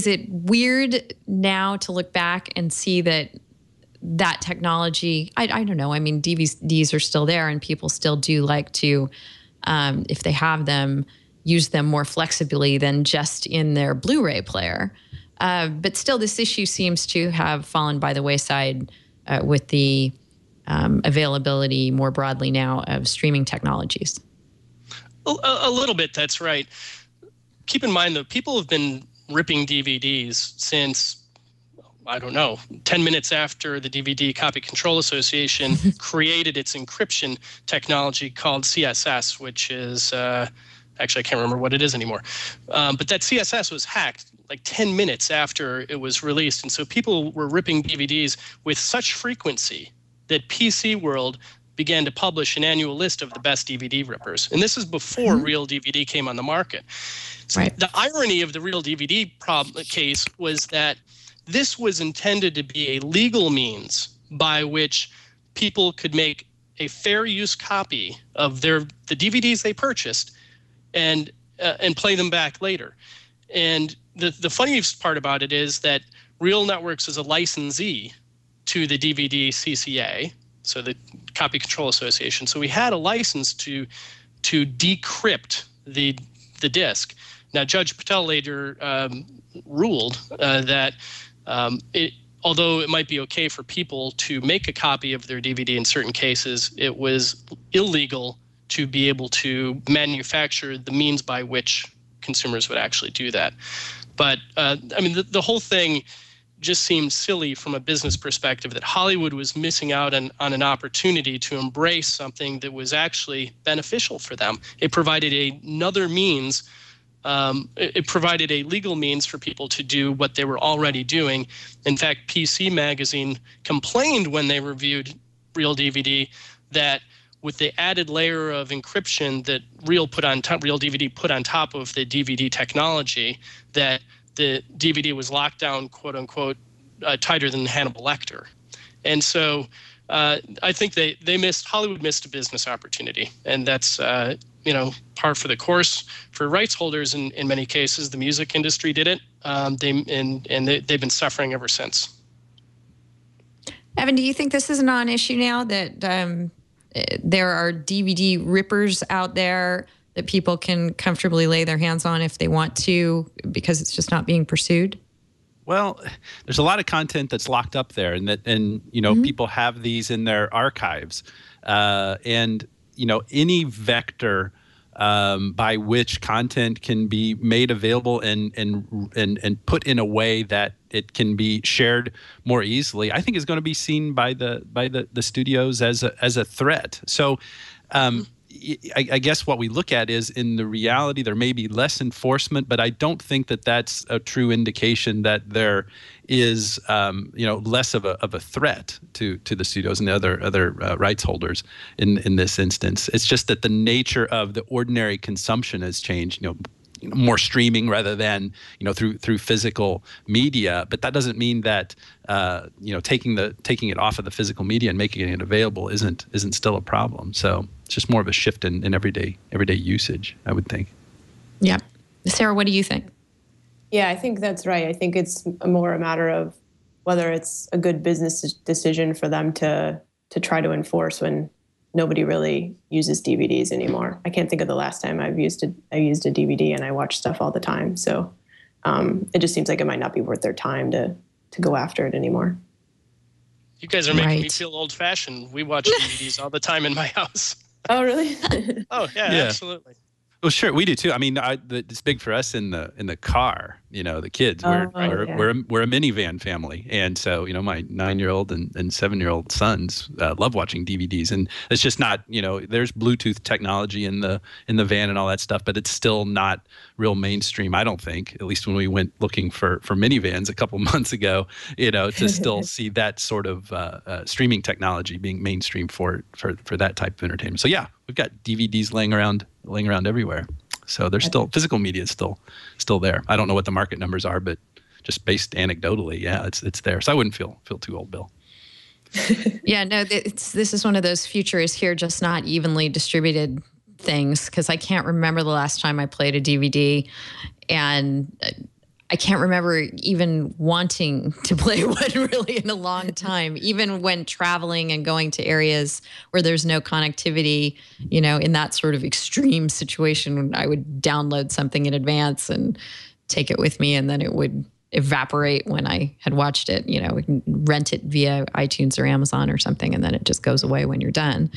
it weird now to look back and see that technology? I don't know. I mean, DVDs are still there, and people still do like to, if they have them, use them more flexibly than just in their Blu-ray player. But still, this issue seems to have fallen by the wayside with the availability more broadly now of streaming technologies. A little bit, that's right. Keep in mind, though, people have been ripping DVDs since, 10 minutes after the DVD Copy Control Association created its encryption technology called CSS, which is, actually, I can't remember what it is anymore. But that CSS was hacked like 10 minutes after it was released. And so people were ripping DVDs with such frequency that PC World began to publish an annual list of the best DVD rippers. And this is before Real DVD came on the market. So the irony of the Real DVD case was that this was intended to be a legal means by which people could make a fair use copy of the DVDs they purchased and play them back later. And the funniest part about it is that Real Networks is a licensee to the DVD CCA, so the Copy Control Association. So we had a license to decrypt the disc. Now, Judge Patel later ruled that although it might be okay for people to make a copy of their DVD in certain cases, it was illegal to be able to manufacture the means by which consumers would actually do that. But the whole thing just seemed silly from a business perspective, that Hollywood was missing out on an opportunity to embrace something that was actually beneficial for them. It provided another means. It provided a legal means for people to do what they were already doing. In fact, PC Magazine complained when they reviewed Real DVD that with the added layer of encryption that Real DVD put on top of the DVD technology, that the DVD was locked down, quote unquote, tighter than Hannibal Lecter. And so I think Hollywood missed a business opportunity. And that's, par for the course for rights holders in many cases. The music industry did it, they've been suffering ever since. Evan, do you think this is a non-issue now, that there are DVD rippers out there that people can comfortably lay their hands on if they want to, because it's just not being pursued? Well, there's a lot of content that's locked up there, and people have these in their archives, and any vector by which content can be made available and put in a way that it can be shared more easily, I think is going to be seen by the studios as a threat. So I guess what we look at is, in the reality, there may be less enforcement, but I don't think that that's a true indication that there is less of a threat to the studios and the other rights holders in this instance. It's just that the nature of the ordinary consumption has changed. More streaming rather than through physical media, but that doesn't mean that taking it off of the physical media and making it available isn't still a problem. So it's just more of a shift in everyday usage, I would think. Yeah, Sarah, what do you think? Yeah, I think that's right. I think it's more a matter of whether it's a good business decision for them to try to enforce when nobody really uses DVDs anymore. I can't think of the last time I used a DVD, and I watch stuff all the time. So it just seems like it might not be worth their time to go after it anymore. You guys are making me feel old-fashioned. We watch DVDs all the time in my house. Oh, really? Oh, yeah, Yeah. absolutely. Well, sure, we do too. I mean, it's big for us in the car. You know, the kids. We're a minivan family, and so my 9-year-old and 7-year-old sons love watching DVDs. And it's just not, there's Bluetooth technology in the van and all that stuff, but it's still not real mainstream. I don't think, at least when we went looking for minivans a couple months ago, to still see that sort of streaming technology being mainstream for that type of entertainment. So yeah, we've got DVDs laying around everywhere. So there's still physical media is still there. I don't know what the market numbers are, but just based anecdotally, yeah, it's there. So I wouldn't feel too old, Bill. Yeah, no, this is one of those future is here, just not evenly distributed things, because I can't remember the last time I played a DVD, and I can't remember even wanting to play one really in a long time, even when traveling and going to areas where there's no connectivity. In that sort of extreme situation, I would download something in advance and take it with me, and then it would evaporate when I had watched it. We can rent it via iTunes or Amazon or something, and then it just goes away when you're done.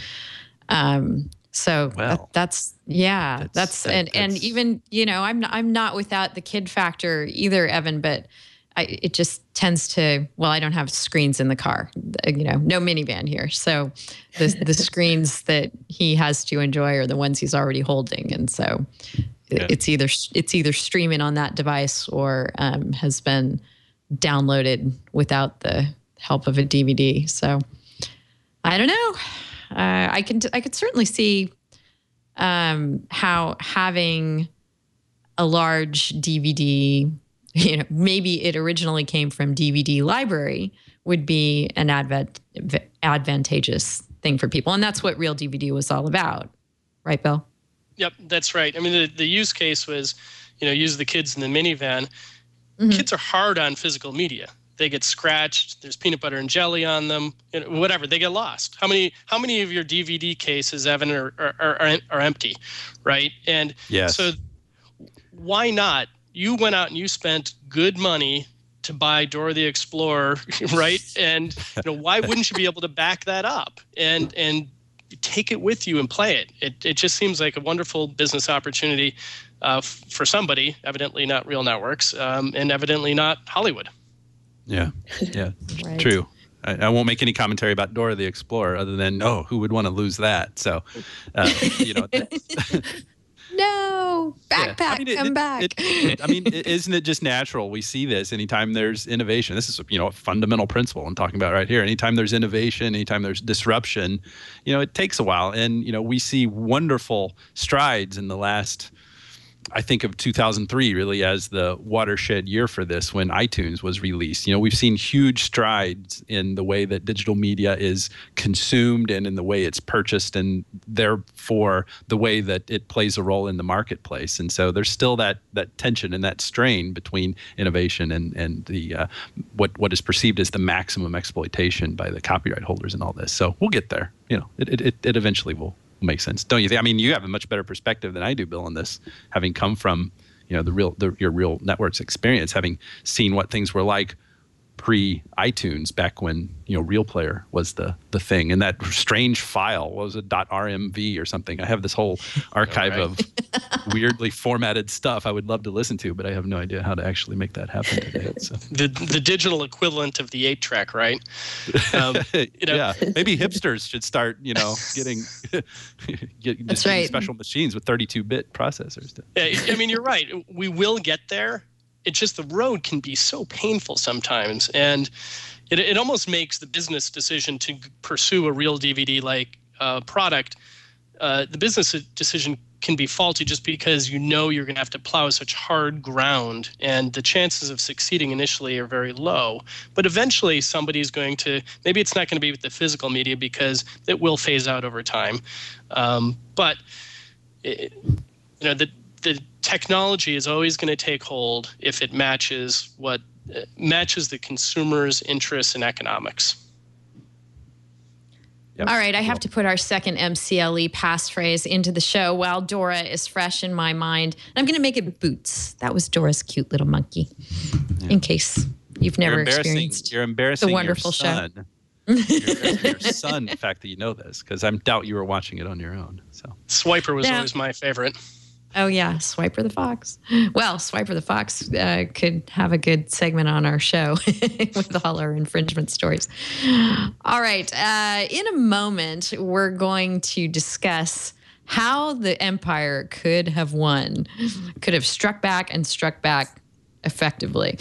So that's even, I'm not without the kid factor either, Evan, but it just tends to, I don't have screens in the car, no minivan here. So the screens that he has to enjoy are the ones he's already holding. And so it's either streaming on that device or has been downloaded without the help of a DVD. So I don't know. I could certainly see how having a large DVD, maybe it originally came from DVD library, would be an advantageous thing for people. And that's what Real DVD was all about. Right, Bill? Yep, that's right. I mean, the use case was, use the kids in the minivan. Mm-hmm. Kids are hard on physical media. They get scratched. There's peanut butter and jelly on them. Whatever. They get lost. How many of your DVD cases, Evan, are empty, right? And yes. So why not? You went out and you spent good money to buy Dora the Explorer, right? And why wouldn't you be able to back that up and take it with you and play it? It just seems like a wonderful business opportunity for somebody. Evidently not Real Networks, and evidently not Hollywood. Yeah, right. True. I won't make any commentary about Dora the Explorer other than, who would want to lose that? So, no, backpack, come back. Isn't it just natural? We see this anytime there's innovation. This is, a fundamental principle I'm talking about right here. Anytime there's innovation, anytime there's disruption, it takes a while. And, we see wonderful strides in the last, I think of 2003 really as the watershed year for this, when iTunes was released. We've seen huge strides in the way that digital media is consumed and in the way it's purchased, and therefore the way that it plays a role in the marketplace. And so there's still that tension and that strain between innovation and the what is perceived as the maximum exploitation by the copyright holders and all this. So we'll get there. It eventually will make sense, don't you think? I mean, you have a much better perspective than I do, Bill, on this, having come from your Real Networks experience, having seen what things were like pre-iTunes, back when Real Player was the thing, and that strange file, what was it, .rmv or something. I have this whole archive of weirdly formatted stuff I would love to listen to, but I have no idea how to actually make that happen today. So. The digital equivalent of the 8-track, right? Yeah, maybe hipsters should start getting special machines with 32-bit processors. I mean, you're right. We will get there. It's just the road can be so painful sometimes, and it almost makes the business decision to pursue a Real DVD like product. The business decision can be faulty just because you're going to have to plow such hard ground, and the chances of succeeding initially are very low. But eventually, somebody's going to. Maybe it's not going to be with the physical media because it will phase out over time. But the technology is always going to take hold if it matches the consumer's interests and economics. Yep. All right, I have to put our second MCLE passphrase into the show while Dora is fresh in my mind. I'm going to make it Boots. That was Dora's cute little monkey, in case you've never experienced You're embarrassing the wonderful your son. show. your son, the fact that you know this, because I doubt you were watching it on your own. So Swiper was always my favorite. Oh, yeah. Swiper the Fox. Well, Swiper the Fox could have a good segment on our show with all our infringement stories. All right. In a moment, we're going to discuss how the empire could have won, could have struck back effectively.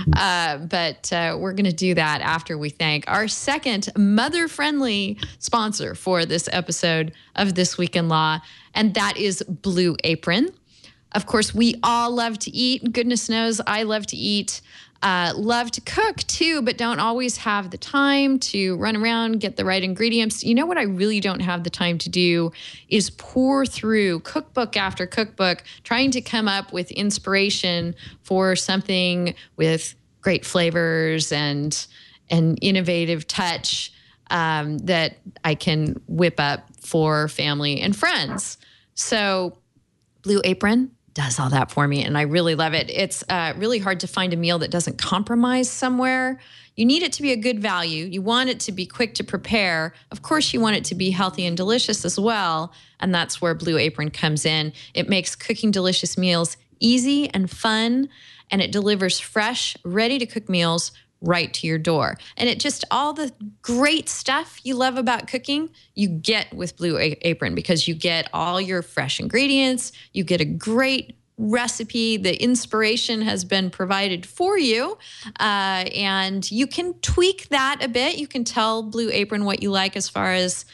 But we're going to do that after we thank our second mother-friendly sponsor for this episode of This Week in Law, and that is Blue Apron. Of course, we all love to eat. Goodness knows I love to eat. Love to cook too, but don't always have the time to run around, get the right ingredients. You know what I really don't have the time to do is pour through cookbook after cookbook, trying to come up with inspiration for something with great flavors and an innovative touch that I can whip up for family and friends. So Blue Apron does all that for me, and I really love it. It's really hard to find a meal that doesn't compromise somewhere. You need it to be a good value. You want it to be quick to prepare. Of course, you want it to be healthy and delicious as well, and that's where Blue Apron comes in. It makes cooking delicious meals easy and fun, and it delivers fresh, ready-to-cook meals right to your door. And it just, all the great stuff you love about cooking, you get with Blue Apron, because you get all your fresh ingredients, you get a great recipe, the inspiration has been provided for you, and you can tweak that a bit. You can tell Blue Apron what you like as far as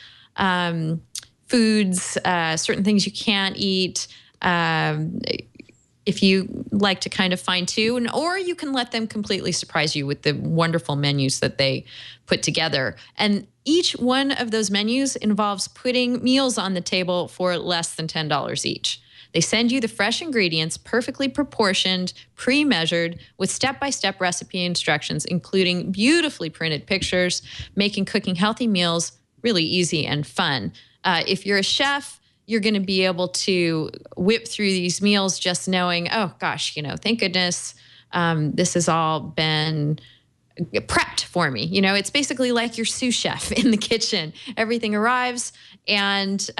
foods, certain things you can't eat, if you like to kind of fine tune, or you can let them completely surprise you with the wonderful menus that they put together. And each one of those menus involves putting meals on the table for less than $10 each. They send you the fresh ingredients, perfectly proportioned, pre-measured, with step-by-step recipe instructions, including beautifully printed pictures, making cooking healthy meals really easy and fun. If you're a chef, you're going to be able to whip through these meals just knowing, oh gosh, thank goodness this has all been prepped for me. It's basically like your sous chef in the kitchen. Everything arrives, and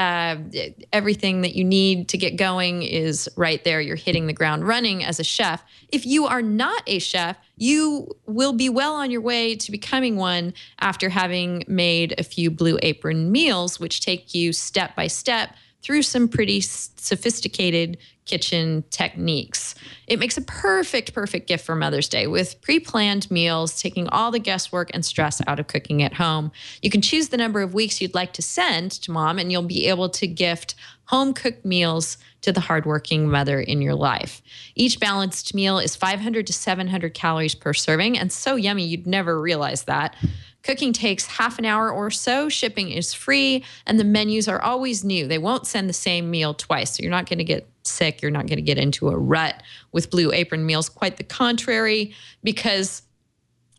everything that you need to get going is right there. You're hitting the ground running as a chef. If you are not a chef, you will be well on your way to becoming one after having made a few Blue Apron meals, which take you step by step through some pretty sophisticated kitchen techniques. It makes a perfect gift for Mother's Day with pre-planned meals, taking all the guesswork and stress out of cooking at home. You can choose the number of weeks you'd like to send to mom, and you'll be able to gift home-cooked meals to the hardworking mother in your life. Each balanced meal is 500 to 700 calories per serving, and so yummy you'd never realize that. Cooking takes half an hour or so. Shipping is free, and the menus are always new. They won't send the same meal twice, so you're not going to get sick. You're not going to get into a rut with Blue Apron meals. Quite the contrary, because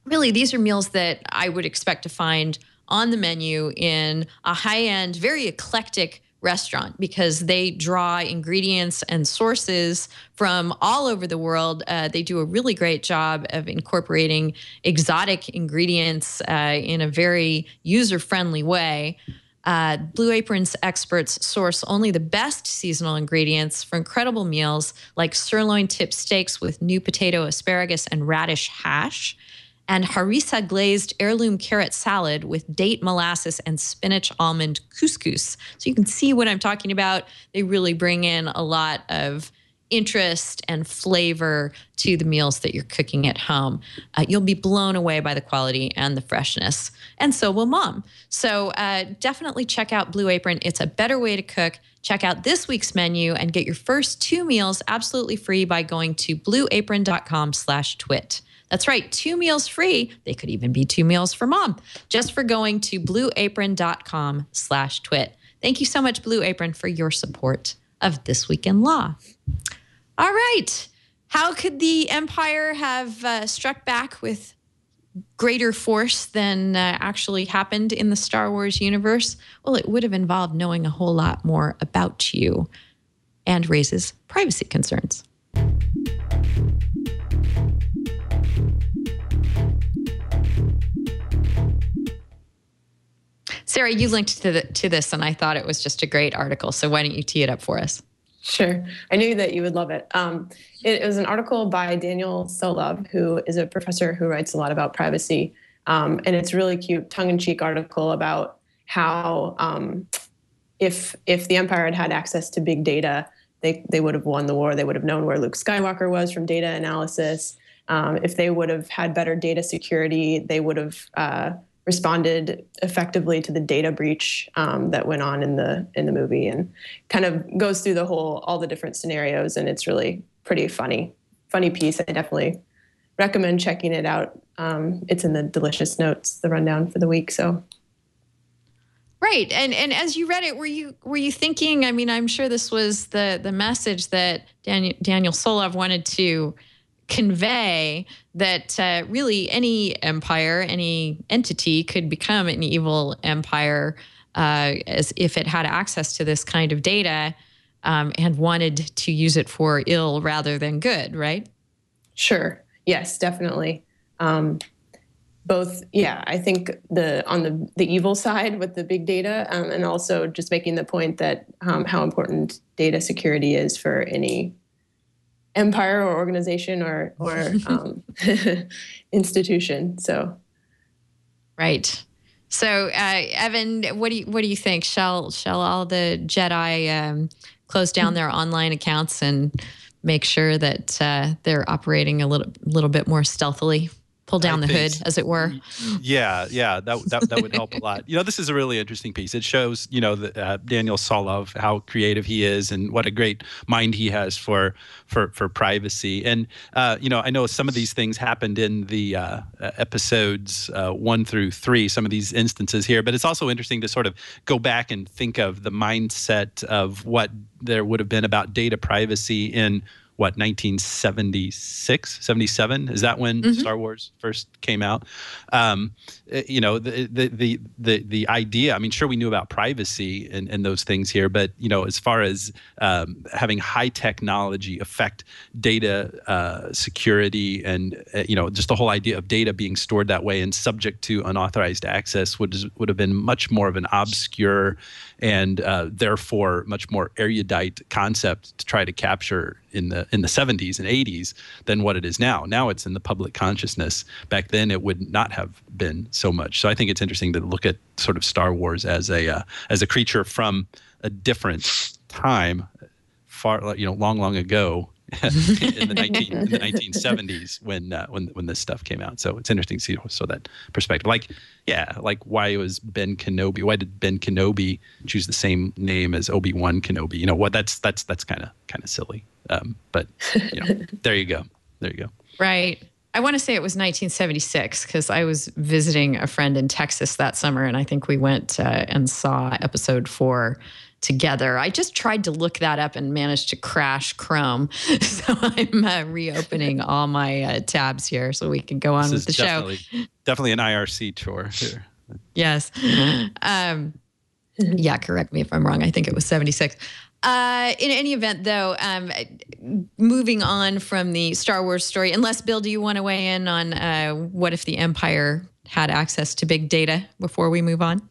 really these are meals that I would expect to find on the menu in a high-end, very eclectic restaurant, because they draw ingredients and sources from all over the world. They do a really great job of incorporating exotic ingredients in a very user-friendly way. Blue Apron's experts source only the best seasonal ingredients for incredible meals like sirloin tip steaks with new potato, asparagus, and radish hash, and harissa glazed heirloom carrot salad with date molasses and spinach almond couscous. So you can see what I'm talking about. They really bring in a lot of interest and flavor to the meals that you're cooking at home. You'll be blown away by the quality and the freshness, and so will mom. So definitely check out Blue Apron. It's a better way to cook. Check out this week's menu and get your first 2 meals absolutely free by going to blueapron.com/twit. That's right, 2 meals free. They could even be 2 meals for mom, just for going to blueapron.com/twit. Thank you so much, Blue Apron, for your support of This Week in Law. All right. How could the empire have struck back with greater force than actually happened in the Star Wars universe? Well, it would have involved knowing a whole lot more about you, and raises privacy concerns. Sarah, you linked to this, and I thought it was just a great article. So why don't you tee it up for us? Sure. I knew that you would love it. It was an article by Daniel Solove, who is a professor who writes a lot about privacy. And it's a really cute tongue-in-cheek article about how if the Empire had access to big data, they would have won the war. They would have known where Luke Skywalker was from data analysis. If they would have had better data security, they would have responded effectively to the data breach that went on in the movie, and kind of goes through all the different scenarios. And it's really pretty funny piece. I definitely recommend checking it out. It's in the delicious notes, the rundown for the week. So. Right. And as you read it, were you thinking, I mean, I'm sure this was the message that Daniel Solove wanted to convey, that really any empire, any entity could become an evil empire as if it had access to this kind of data and wanted to use it for ill rather than good, right? Sure. Yes, definitely. Both, yeah, I think on the evil side with the big data, and also just making the point that how important data security is for any empire or organization or institution. So, right. So, Evan, what do you think? Shall all the Jedi close down their online accounts and make sure that they're operating a little bit more stealthily? Pull down the hood, as it were. Yeah, that would help a lot. This is a really interesting piece. It shows, Daniel Solove, how creative he is and what a great mind he has for privacy. And I know some of these things happened in the episodes 1 through 3, some of these instances here. But it's also interesting to sort of go back and think of the mindset of what there would have been about data privacy in 1976, 77? Is that when Star Wars first came out? The idea, I mean, sure, we knew about privacy and those things here, but, as far as having high technology affect data security and, just the whole idea of data being stored that way and subject to unauthorized access would have been much more of an obscure and therefore much more erudite concept to try to capture in the 70s and 80s than what it is now. Now it's in the public consciousness. Back then it would not have been so much. So I think it's interesting to look at sort of Star Wars as a creature from a different time, far long ago. in the 1970s when this stuff came out. So it's interesting to see that perspective. Like why was Ben Kenobi? Why did Ben Kenobi choose the same name as Obi-Wan Kenobi? That's kind of silly. But there you go. Right. I want to say it was 1976 because I was visiting a friend in Texas that summer, and I think we went and saw episode 4 together. I just tried to look that up and managed to crash Chrome. So I'm reopening all my tabs here so we can go on with the show. Definitely an IRC chore here. Yes. Yeah, correct me if I'm wrong. I think it was 76. In any event, though, moving on from the Star Wars story, unless, Bill, do you want to weigh in on what if the Empire had access to big data before we move on?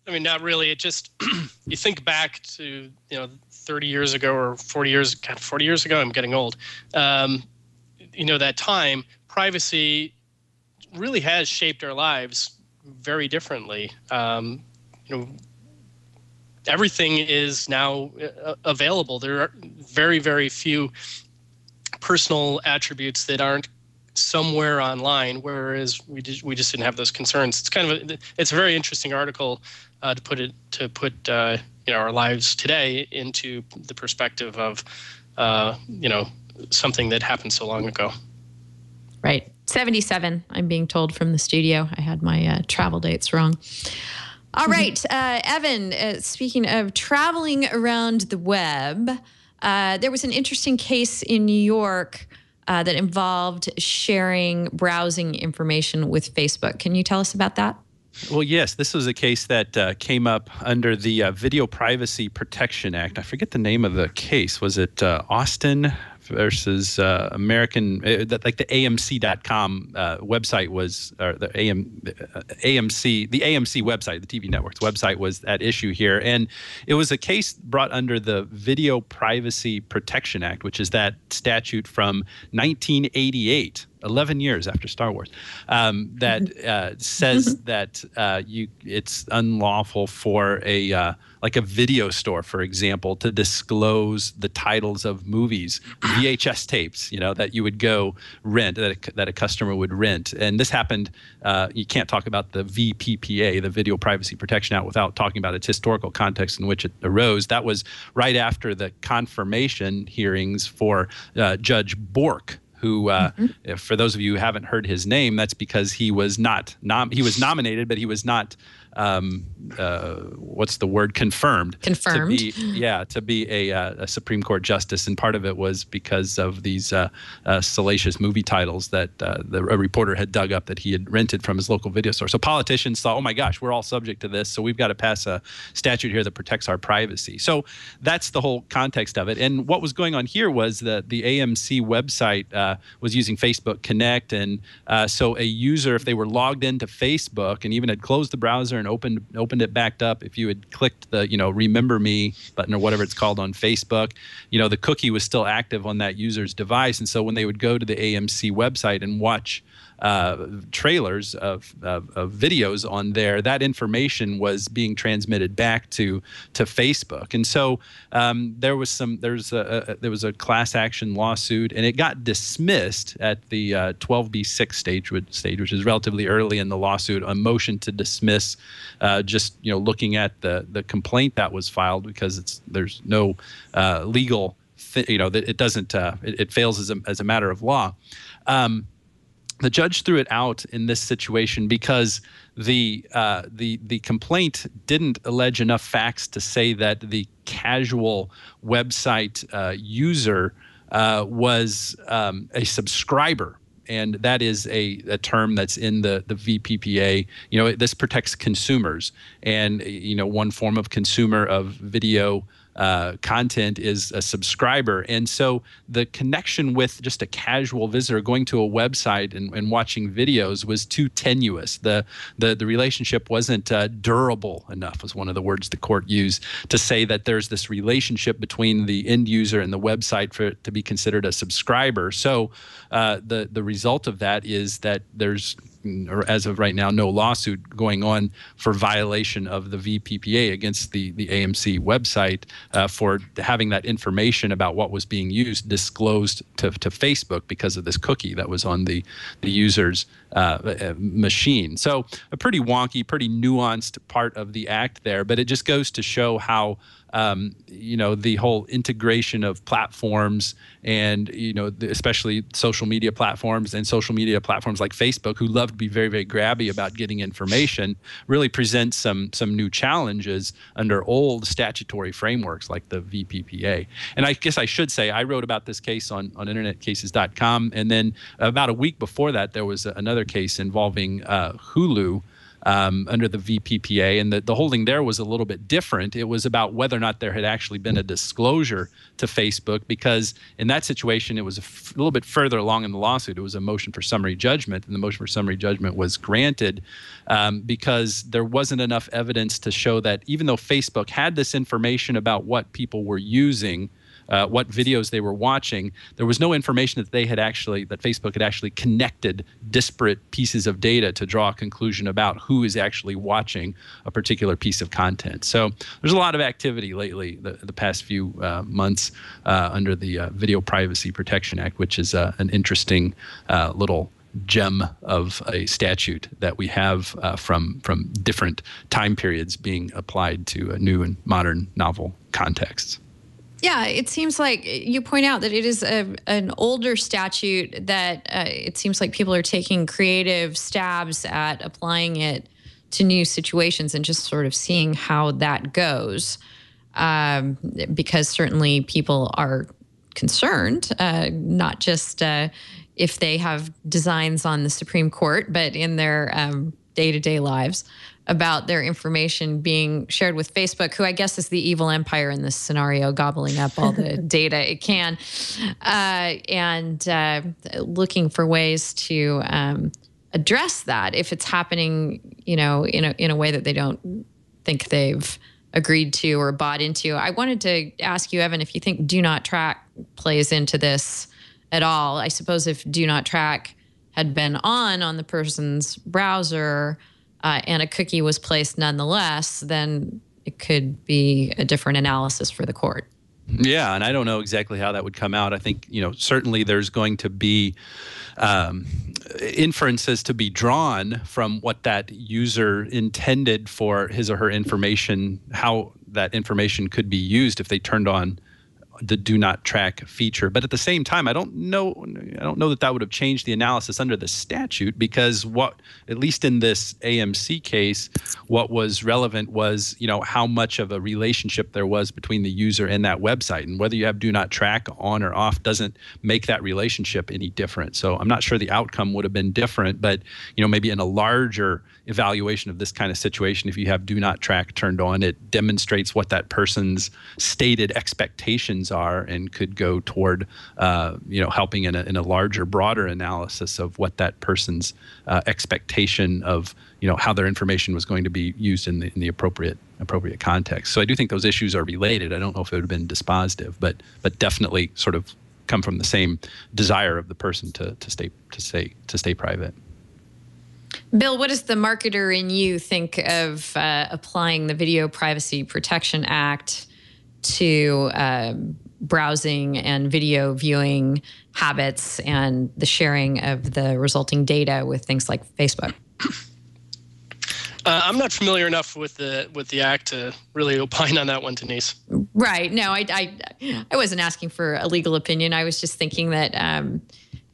I mean, not really. It just, you think back to, 30 years ago or 40 years ago, I'm getting old. That time, privacy really has shaped our lives very differently. Everything is now available. There are very, very few personal attributes that aren't somewhere online, whereas we just didn't have those concerns. It's a very interesting article to put our lives today into the perspective of something that happened so long ago. Right. 77, I'm being told from the studio. I had my travel dates wrong. All right, Evan, speaking of traveling around the web, there was an interesting case in New York that involved sharing browsing information with Facebook. Can you tell us about that? Well, yes, this was a case that came up under the Video Privacy Protection Act. I forget the name of the case. Was it Austin versus American, like the AMC.com website was, or the AMC website, the TV network's website was at issue here. And it was a case brought under the Video Privacy Protection Act, which is that statute from 1988. 11 years after Star Wars, that says that it's unlawful for a video store, for example, to disclose the titles of movies, VHS tapes, that you would go rent, that a customer would rent. And this happened. You can't talk about the VPPA, the Video Privacy Protection Act, without talking about its historical context in which it arose. That was right after the confirmation hearings for Judge Bork, who, for those of you who haven't heard his name, that's because he was not he was nominated, but he was not what's the word? Confirmed. Confirmed. To be a Supreme Court justice, and part of it was because of these salacious movie titles that a reporter had dug up that he had rented from his local video store. So politicians thought, oh my gosh, we're all subject to this, so we've got to pass a statute here that protects our privacy. So that's the whole context of it. And what was going on here was that the AMC website was using Facebook Connect, and so a user, if they were logged into Facebook and even had closed the browser and opened it back up, if you had clicked the remember me button or whatever it's called on Facebook, the cookie was still active on that user's device. And so when they would go to the AMC website and watch trailers of videos on there, that information was being transmitted back to Facebook. And so there was a class action lawsuit, and it got dismissed at the 12B6 stage, which is relatively early in the lawsuit, a motion to dismiss, just looking at the complaint that was filed, because there's no legal that it doesn't it fails as a matter of law. The judge threw it out in this situation because the complaint didn't allege enough facts to say that the casual website user was a subscriber. And that is a term that's in the VPPA. This protects consumers, and one form of consumer of video content is a subscriber. And so the connection with just a casual visitor going to a website and watching videos was too tenuous. The relationship wasn't durable enough, was one of the words the court used, to say that there's this relationship between the end user and the website for it to be considered a subscriber. So the result of that is that there's, or as of right now, no lawsuit going on for violation of the VPPA against the AMC website for having that information about what was being used disclosed to Facebook because of this cookie that was on the user's machine. So a pretty wonky, pretty nuanced part of the act there, but it just goes to show how the whole integration of platforms and, especially social media platforms and social media platforms like Facebook, who love to be very, very grabby about getting information, really presents some new challenges under old statutory frameworks like the VPPA. And I guess I should say, I wrote about this case on internetcases.com. And then about a week before that, there was another case involving Hulu, under the VPPA, and the holding there was a little bit different. It was about whether or not there had actually been a disclosure to Facebook, because in that situation, it was a little bit further along in the lawsuit. It was a motion for summary judgment, and the motion for summary judgment was granted because there wasn't enough evidence to show that even though Facebook had this information about what people were using, what videos they were watching, there was no information that Facebook had actually connected disparate pieces of data to draw a conclusion about who is actually watching a particular piece of content. So there's a lot of activity lately, the past few months, under the Video Privacy Protection Act, which is an interesting little gem of a statute that we have from different time periods being applied to new and modern novel contexts. Yeah, it seems like you point out that it is an older statute that it seems like people are taking creative stabs at applying it to new situations and just sort of seeing how that goes. Because certainly people are concerned, not just if they have designs on the Supreme Court, but in their day-to-day lives about their information being shared with Facebook, who I guess is the evil empire in this scenario, gobbling up all the data it can, and looking for ways to address that if it's happening, in a way that they don't think they've agreed to or bought into. I wanted to ask you, Evan, if you think Do Not Track plays into this at all. I suppose if Do Not Track had been on the person's browser and a cookie was placed nonetheless, then it could be a different analysis for the court. Yeah, and I don't know exactly how that would come out. I think, certainly there's going to be inferences to be drawn from what that user intended for his or her information, how that information could be used if they turned on the Do Not Track feature. But at the same time, I don't know that would have changed the analysis under the statute, because at least in this AMC case, what was relevant was, how much of a relationship there was between the user and that website. And whether you have Do Not Track on or off doesn't make that relationship any different. So I'm not sure the outcome would have been different, but, maybe in a larger evaluation of this kind of situation, if you have Do Not Track turned on, it demonstrates what that person's stated expectations are and could go toward, helping in a larger, broader analysis of what that person's expectation of, how their information was going to be used in the appropriate context. So I do think those issues are related. I don't know if it would have been dispositive, but definitely sort of come from the same desire of the person to stay private. Bill, what does the marketer in you think of applying the Video Privacy Protection Act to browsing and video viewing habits and the sharing of the resulting data with things like Facebook? I'm not familiar enough with the act to really opine on that one, Denise. Right. No, I wasn't asking for a legal opinion. I was just thinking that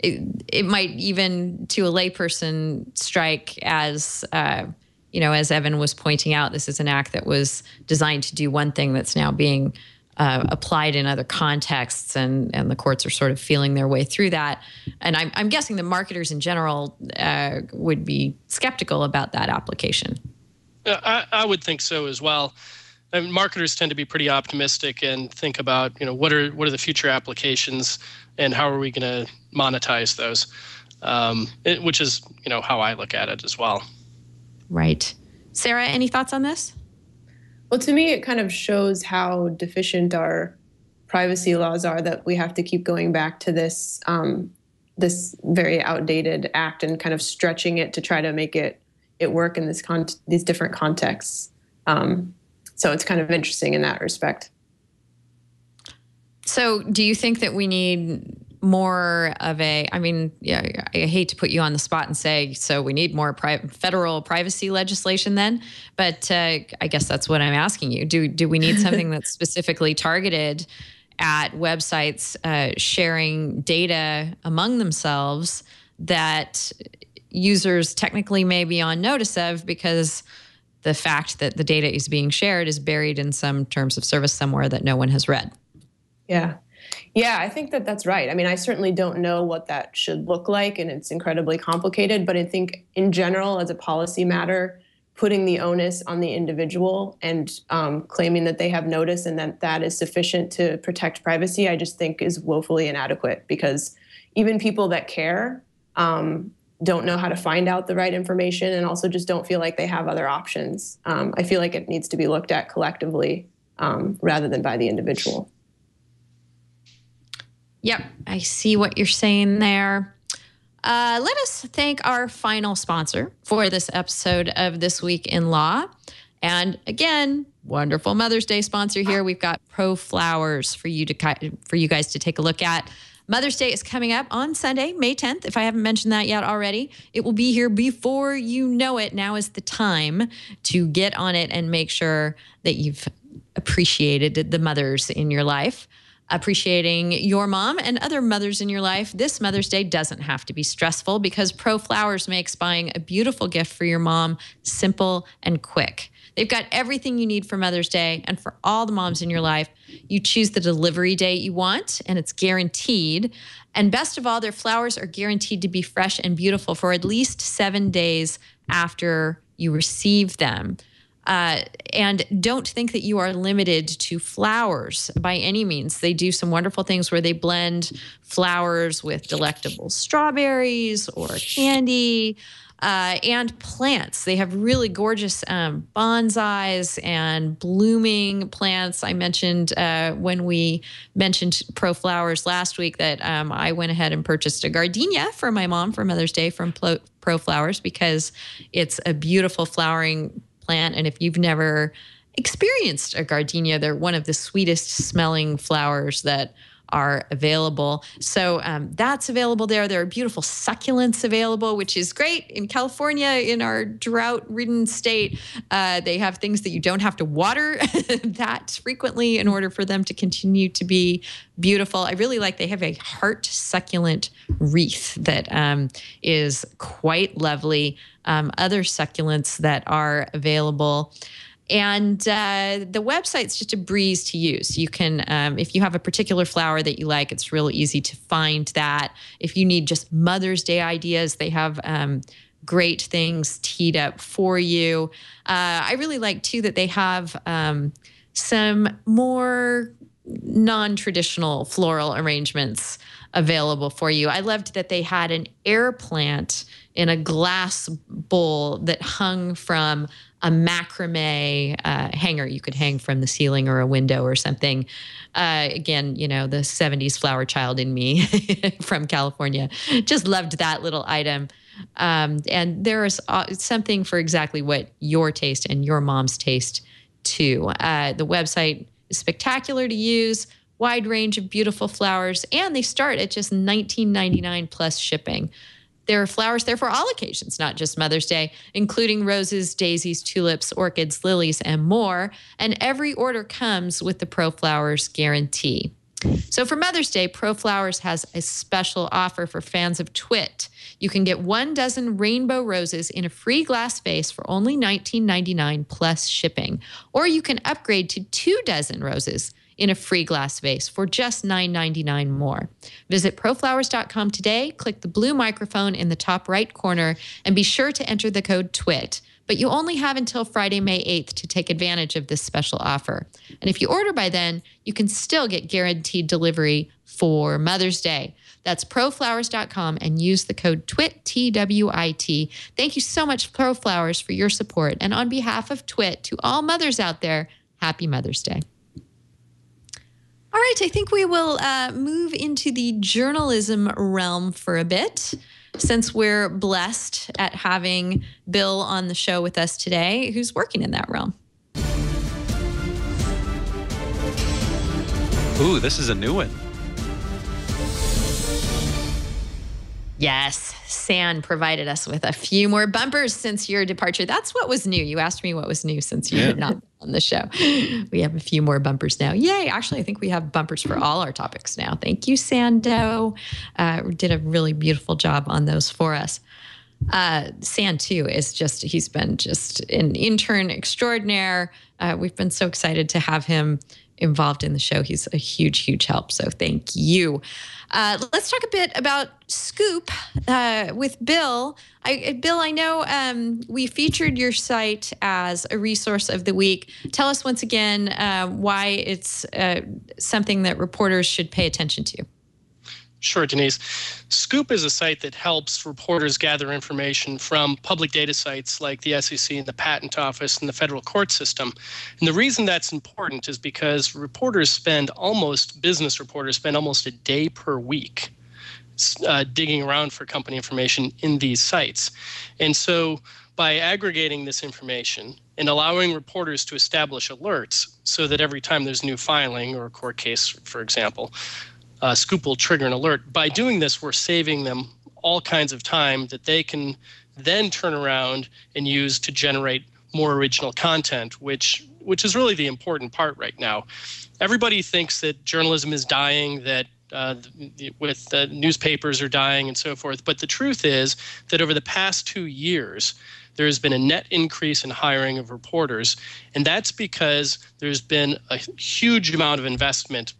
it might even to a layperson strike as, as Evan was pointing out, this is an act that was designed to do one thing that's now being applied in other contexts, and the courts are sort of feeling their way through that. And I'm guessing the marketers in general would be skeptical about that application. I would think so as well. And marketers tend to be pretty optimistic and think about, what are the future applications and how are we going to monetize those, which is, how I look at it as well. Right. Sarah, any thoughts on this? Well, to me, it kind of shows how deficient our privacy laws are, that we have to keep going back to this this very outdated act and kind of stretching it to try to make it work in these different contexts. So it's kind of interesting in that respect. So do you think that we need more of I hate to put you on the spot and say, so we need more federal privacy legislation then, but I guess that's what I'm asking you. Do we need something that's specifically targeted at websites sharing data among themselves that users technically may be on notice of, because the fact that the data is being shared is buried in some terms of service somewhere that no one has read? Yeah, I think that's right. I mean, I certainly don't know what that should look like, and it's incredibly complicated. But I think in general, as a policy matter, putting the onus on the individual and claiming that they have notice and that is sufficient to protect privacy, I just think is woefully inadequate, because even people that care don't know how to find out the right information, and also just don't feel like they have other options. I feel like it needs to be looked at collectively rather than by the individual. Yep, I see what you're saying there. Let us thank our final sponsor for this episode of This Week in Law. And again, wonderful Mother's Day sponsor here. We've got Pro Flowers for you guys to take a look at. Mother's Day is coming up on Sunday, May 10th, if I haven't mentioned that yet already. It will be here before you know it. Now is the time to get on it and make sure that you've appreciated the mothers in your life. Appreciating your mom and other mothers in your life this Mother's Day doesn't have to be stressful, because Pro Flowers makes buying a beautiful gift for your mom simple and quick. They've got everything you need for Mother's Day, and for all the moms in your life, you choose the delivery date you want, and it's guaranteed. And best of all, their flowers are guaranteed to be fresh and beautiful for at least 7 days after you receive them. And don't think that you are limited to flowers by any means. They do some wonderful things where they blend flowers with delectable strawberries or candy and plants. They have really gorgeous bonsais and blooming plants. I mentioned when we mentioned Pro Flowers last week that I went ahead and purchased a gardenia for my mom for Mother's Day from Pro Flowers because it's a beautiful flowering plant. And if you've never experienced a gardenia, they're one of the sweetest smelling flowers that are available. So that's available there. There are beautiful succulents available, which is great. In California, in our drought-ridden state, they have things that you don't have to water that frequently in order for them to continue to be beautiful. I really like, they have a heart succulent wreath that is quite lovely. Other succulents that are available. And the website's just a breeze to use. You can, if you have a particular flower that you like, it's real easy to find that. If you need just Mother's Day ideas, they have great things teed up for you. I really like, too, that they have some more non-traditional floral arrangements available for you. I loved that they had an air plant in a glass bowl that hung from a macrame hanger you could hang from the ceiling or a window or something. Again, you know, the 70s flower child in me from California just loved that little item. And there is something for exactly what your taste and your mom's taste too. The website is spectacular to use, wide range of beautiful flowers, and they start at just $19.99 plus shipping. There are flowers there for all occasions, not just Mother's Day, including roses, daisies, tulips, orchids, lilies, and more. And every order comes with the Pro Flowers guarantee. So for Mother's Day, Pro Flowers has a special offer for fans of TWiT. You can get 1 dozen rainbow roses in a free glass vase for only $19.99 plus shipping. Or you can upgrade to 2 dozen roses in a free glass vase for just $9.99 more. Visit proflowers.com today, click the blue microphone in the top right corner, and be sure to enter the code TWiT. But you only have until Friday, May 8th to take advantage of this special offer. And if you order by then, you can still get guaranteed delivery for Mother's Day. That's proflowers.com and use the code TWiT, T-W-I-T. Thank you so much, Pro Flowers, for your support. And on behalf of TWiT, to all mothers out there, happy Mother's Day. All right, I think we will move into the journalism realm for a bit, since we're blessed at having Bill on the show with us today, who's working in that realm. Ooh, this is a new one. Yes, San provided us with a few more bumpers since your departure. That's what was new. You asked me what was new since you had not been on the show. We have a few more bumpers now. Yay. Actually, I think we have bumpers for all our topics now. Thank you, Sando. Did a really beautiful job on those for us. San, too, is just, he's been just an intern extraordinaire. We've been so excited to have him involved in the show. He's a huge, huge help. So thank you. Let's talk a bit about Scoop with Bill. Bill, I know we featured your site as a resource of the week. Tell us once again why it's something that reporters should pay attention to. Sure, Denise. Scoop is a site that helps reporters gather information from public data sites like the SEC and the Patent Office and the federal court system. And the reason that's important is because business reporters spend almost a day per week digging around for company information in these sites. And so by aggregating this information and allowing reporters to establish alerts so that every time there's a new filing or a court case, for example, Scoop will trigger an alert. By doing this, we're saving them all kinds of time that they can then turn around and use to generate more original content, which is really the important part right now. Everybody thinks that journalism is dying, that newspapers are dying and so forth. But the truth is that over the past 2 years, there has been a net increase in hiring of reporters. And that's because there's been a huge amount of investment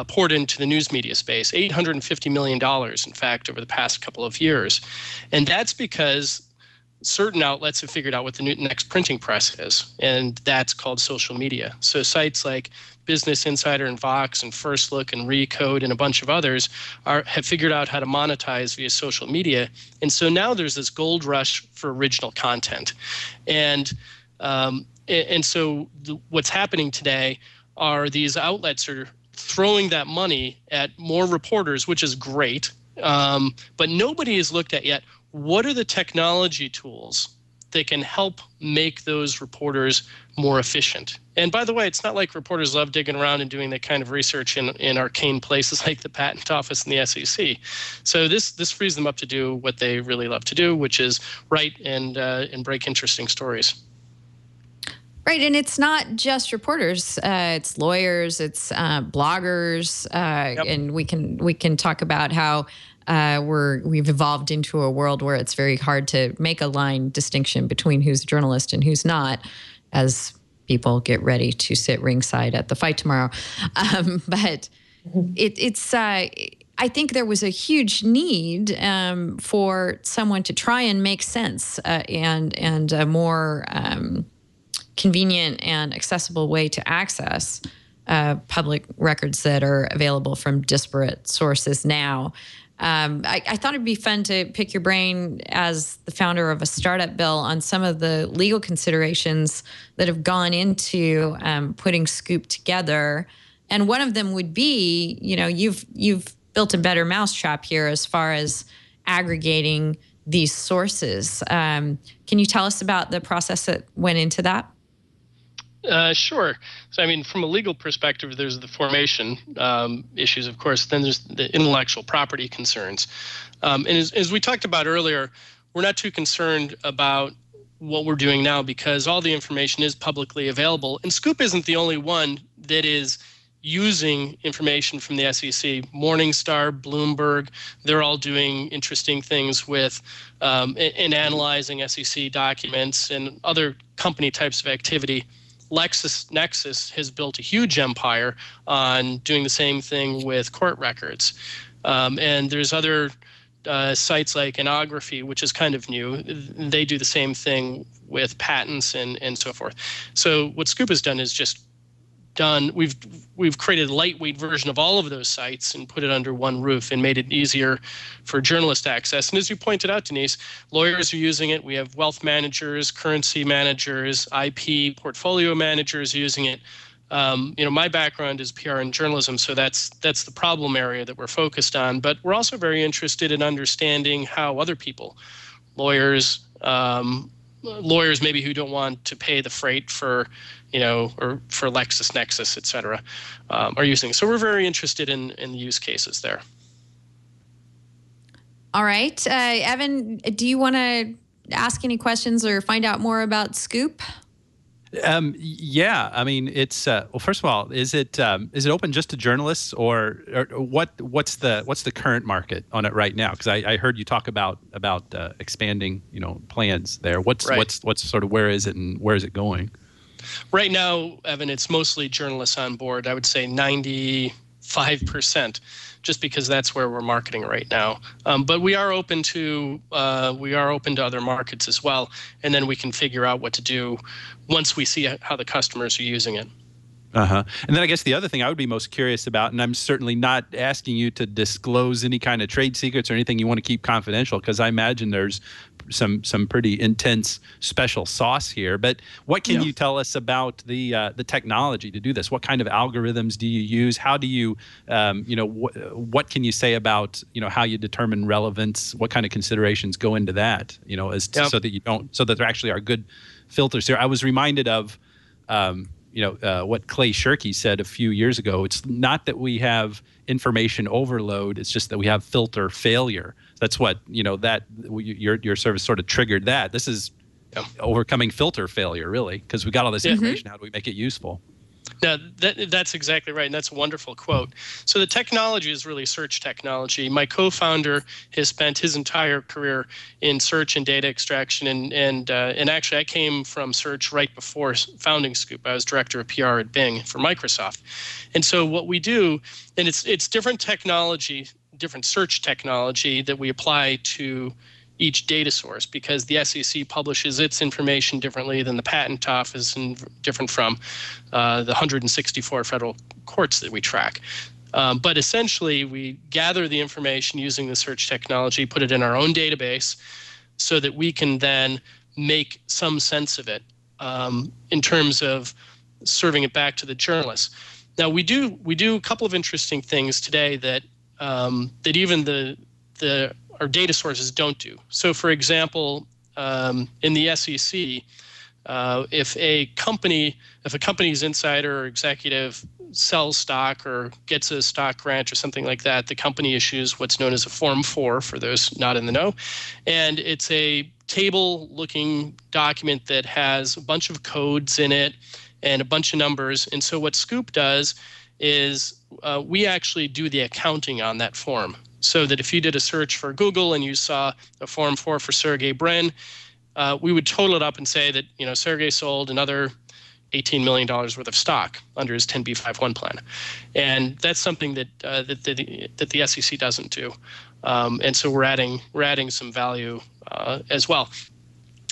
poured into the news media space, $850 million, in fact, over the past couple of years. And that's because certain outlets have figured out what the next printing press is, and that's called social media. So sites like Business Insider and Vox and First Look and Recode and a bunch of others have figured out how to monetize via social media. And so now there's this gold rush for original content. And so what's happening today are these outlets are throwing that money at more reporters, which is great. But nobody has looked at yet, what are the technology tools that can help make those reporters more efficient? And by the way, it's not like reporters love digging around and doing that kind of research in arcane places like the Patent Office and the SEC. So this frees them up to do what they really love to do, which is write and break interesting stories. Right, and it's not just reporters; it's lawyers, it's bloggers, Yep. and we can talk about how we've evolved into a world where it's very hard to make a line distinction between who's a journalist and who's not, as people get ready to sit ringside at the fight tomorrow. But it's. I think there was a huge need for someone to try and make sense and a more convenient and accessible way to access public records that are available from disparate sources now. I thought it'd be fun to pick your brain as the founder of a startup bill on some of the legal considerations that have gone into putting Scoop together. And one of them would be, you've built a better mousetrap here as far as aggregating these sources. Can you tell us about the process that went into that? Sure. So, I mean, from a legal perspective, there's the formation issues, of course. Then there's the intellectual property concerns. And as we talked about earlier, we're not too concerned about what we're doing now because all the information is publicly available. And Scoop isn't the only one that is using information from the SEC. Morningstar, Bloomberg, they're all doing interesting things with in analyzing SEC documents and other company types of activity. LexisNexis has built a huge empire on doing the same thing with court records. And there's other sites like Anography, which is kind of new. They do the same thing with patents and so forth. So what Scoop has done is just we've created a lightweight version of all of those sites and put it under one roof and made it easier for journalists to access. And as you pointed out, Denise, lawyers are using it. We have wealth managers, currency managers, IP portfolio managers using it. My background is PR and journalism, so that's the problem area that we're focused on. But we're also very interested in understanding how other people, lawyers maybe who don't want to pay the freight for, or for LexisNexis, et cetera, are using. So we're very interested in the use cases there. All right. Evan, do you want to ask any questions or find out more about Scoop? Yeah, I mean, it's well. First of all, is it open just to journalists, or what's the current market on it right now? Because I heard you talk about expanding, plans there. What's sort of, where is it and where is it going? Right now, Evan, it's mostly journalists on board. I would say 95%, just because that's where we're marketing right now. But we are open to other markets as well, and then we can figure out what to do once we see how the customers are using it. And then I guess the other thing I would be most curious about, and I'm certainly not asking you to disclose any kind of trade secrets or anything you want to keep confidential, because I imagine there's some pretty intense special sauce here. But what can you tell us about the technology to do this? What kind of algorithms do you use? How do you, what can you say about how you determine relevance? What kind of considerations go into that? So that there actually are good filters here. I was reminded of what Clay Shirky said a few years ago. It's not that we have information overload, it's just that we have filter failure. That's what, that your service sort of triggered that. This is overcoming filter failure, really, because we got all this information. How do we make it useful? No, that's exactly right, and that's a wonderful quote. So the technology is really search technology. My co-founder has spent his entire career in search and data extraction, and actually I came from search right before founding Scoop. I was director of PR at Bing for Microsoft. And so what we do, and it's different technology, different search technology that we apply to each data source, because the SEC publishes its information differently than the Patent Office and different from the 164 federal courts that we track. But essentially, we gather the information using the search technology, put it in our own database so that we can then make some sense of it in terms of serving it back to the journalists. Now, we do a couple of interesting things today that that even our data sources don't do. So, for example, in the SEC, if a company's insider or executive sells stock or gets a stock grant or something like that, the company issues what's known as a Form 4 for those not in the know. And it's a table-looking document that has a bunch of codes in it and a bunch of numbers. And so what Scoop does is we actually do the accounting on that form. So that if you did a search for Google and you saw a Form 4 for Sergey Brin, we would total it up and say that, you know, Sergey sold another $18 million worth of stock under his 10b5-1 plan. And that's something that that the SEC doesn't do. And so we're adding some value as well.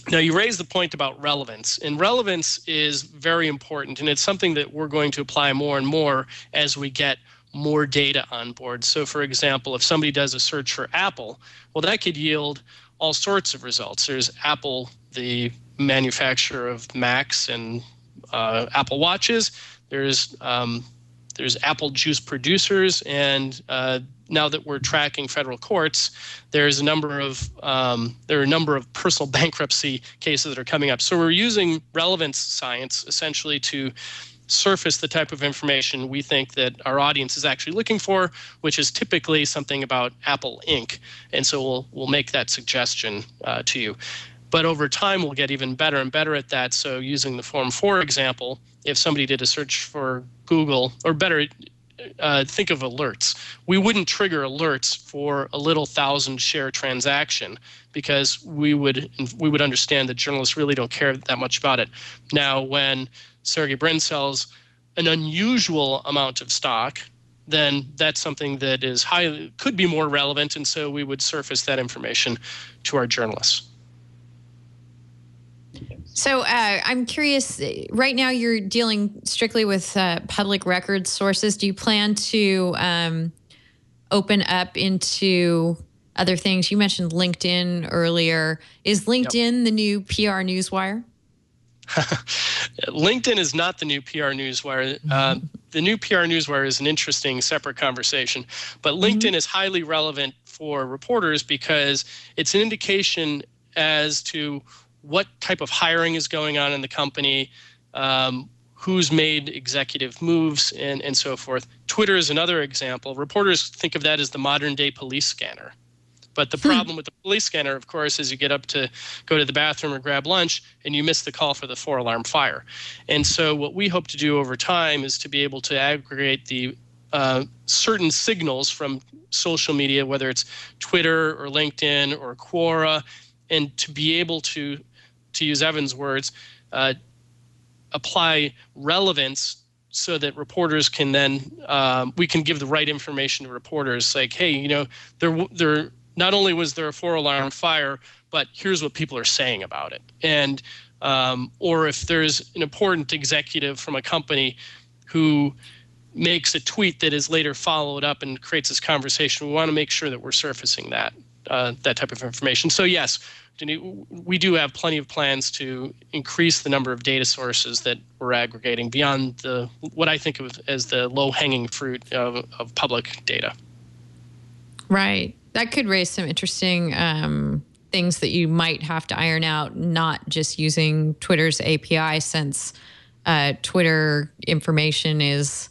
Now, you raised the point about relevance, and relevance is very important, and it's something that we're going to apply more and more as we get more data on board. So, for example, if somebody does a search for Apple, well, that could yield all sorts of results. There's Apple, the manufacturer of Macs and Apple Watches. There's apple juice producers, and now that we're tracking federal courts, there's a number of there are a number of personal bankruptcy cases that are coming up. So we're using relevance science essentially to surface the type of information we think that our audience is actually looking for, which is typically something about Apple Inc. And so we'll make that suggestion to you. But over time, we'll get even better and better at that. So using the Form 4 example, if somebody did a search for Google, or better, think of alerts. We wouldn't trigger alerts for a little 1,000-share transaction because we would understand that journalists really don't care that much about it. Now, when Sergey Brin sells an unusual amount of stock, then that's something that is could be more relevant, and so we would surface that information to our journalists. So I'm curious, right now you're dealing strictly with public record sources. Do you plan to open up into other things? You mentioned LinkedIn earlier. Is LinkedIn the new PR newswire? LinkedIn is not the new PR newswire. The new PR newswire is an interesting separate conversation, but LinkedIn is highly relevant for reporters because it's an indication as to what type of hiring is going on in the company, who's made executive moves, and so forth. Twitter is another example. Reporters think of that as the modern day police scanner. But the problem with the police scanner, of course, is you get up to go to the bathroom or grab lunch and you miss the call for the 4-alarm fire. And so what we hope to do over time is to be able to aggregate the certain signals from social media, whether it's Twitter or LinkedIn or Quora, and to be able to use Evan's words, apply relevance so that reporters can then, we can give the right information to reporters, like, hey, you know, there not only was there a 4-alarm fire, but here's what people are saying about it. And or if there's an important executive from a company who makes a tweet that is later followed up and creates this conversation, we want to make sure that we're surfacing that type of information. So yes, we do have plenty of plans to increase the number of data sources that we're aggregating beyond what I think of as the low-hanging fruit of public data. Right. That could raise some interesting things that you might have to iron out, not just using Twitter's API, since Twitter information is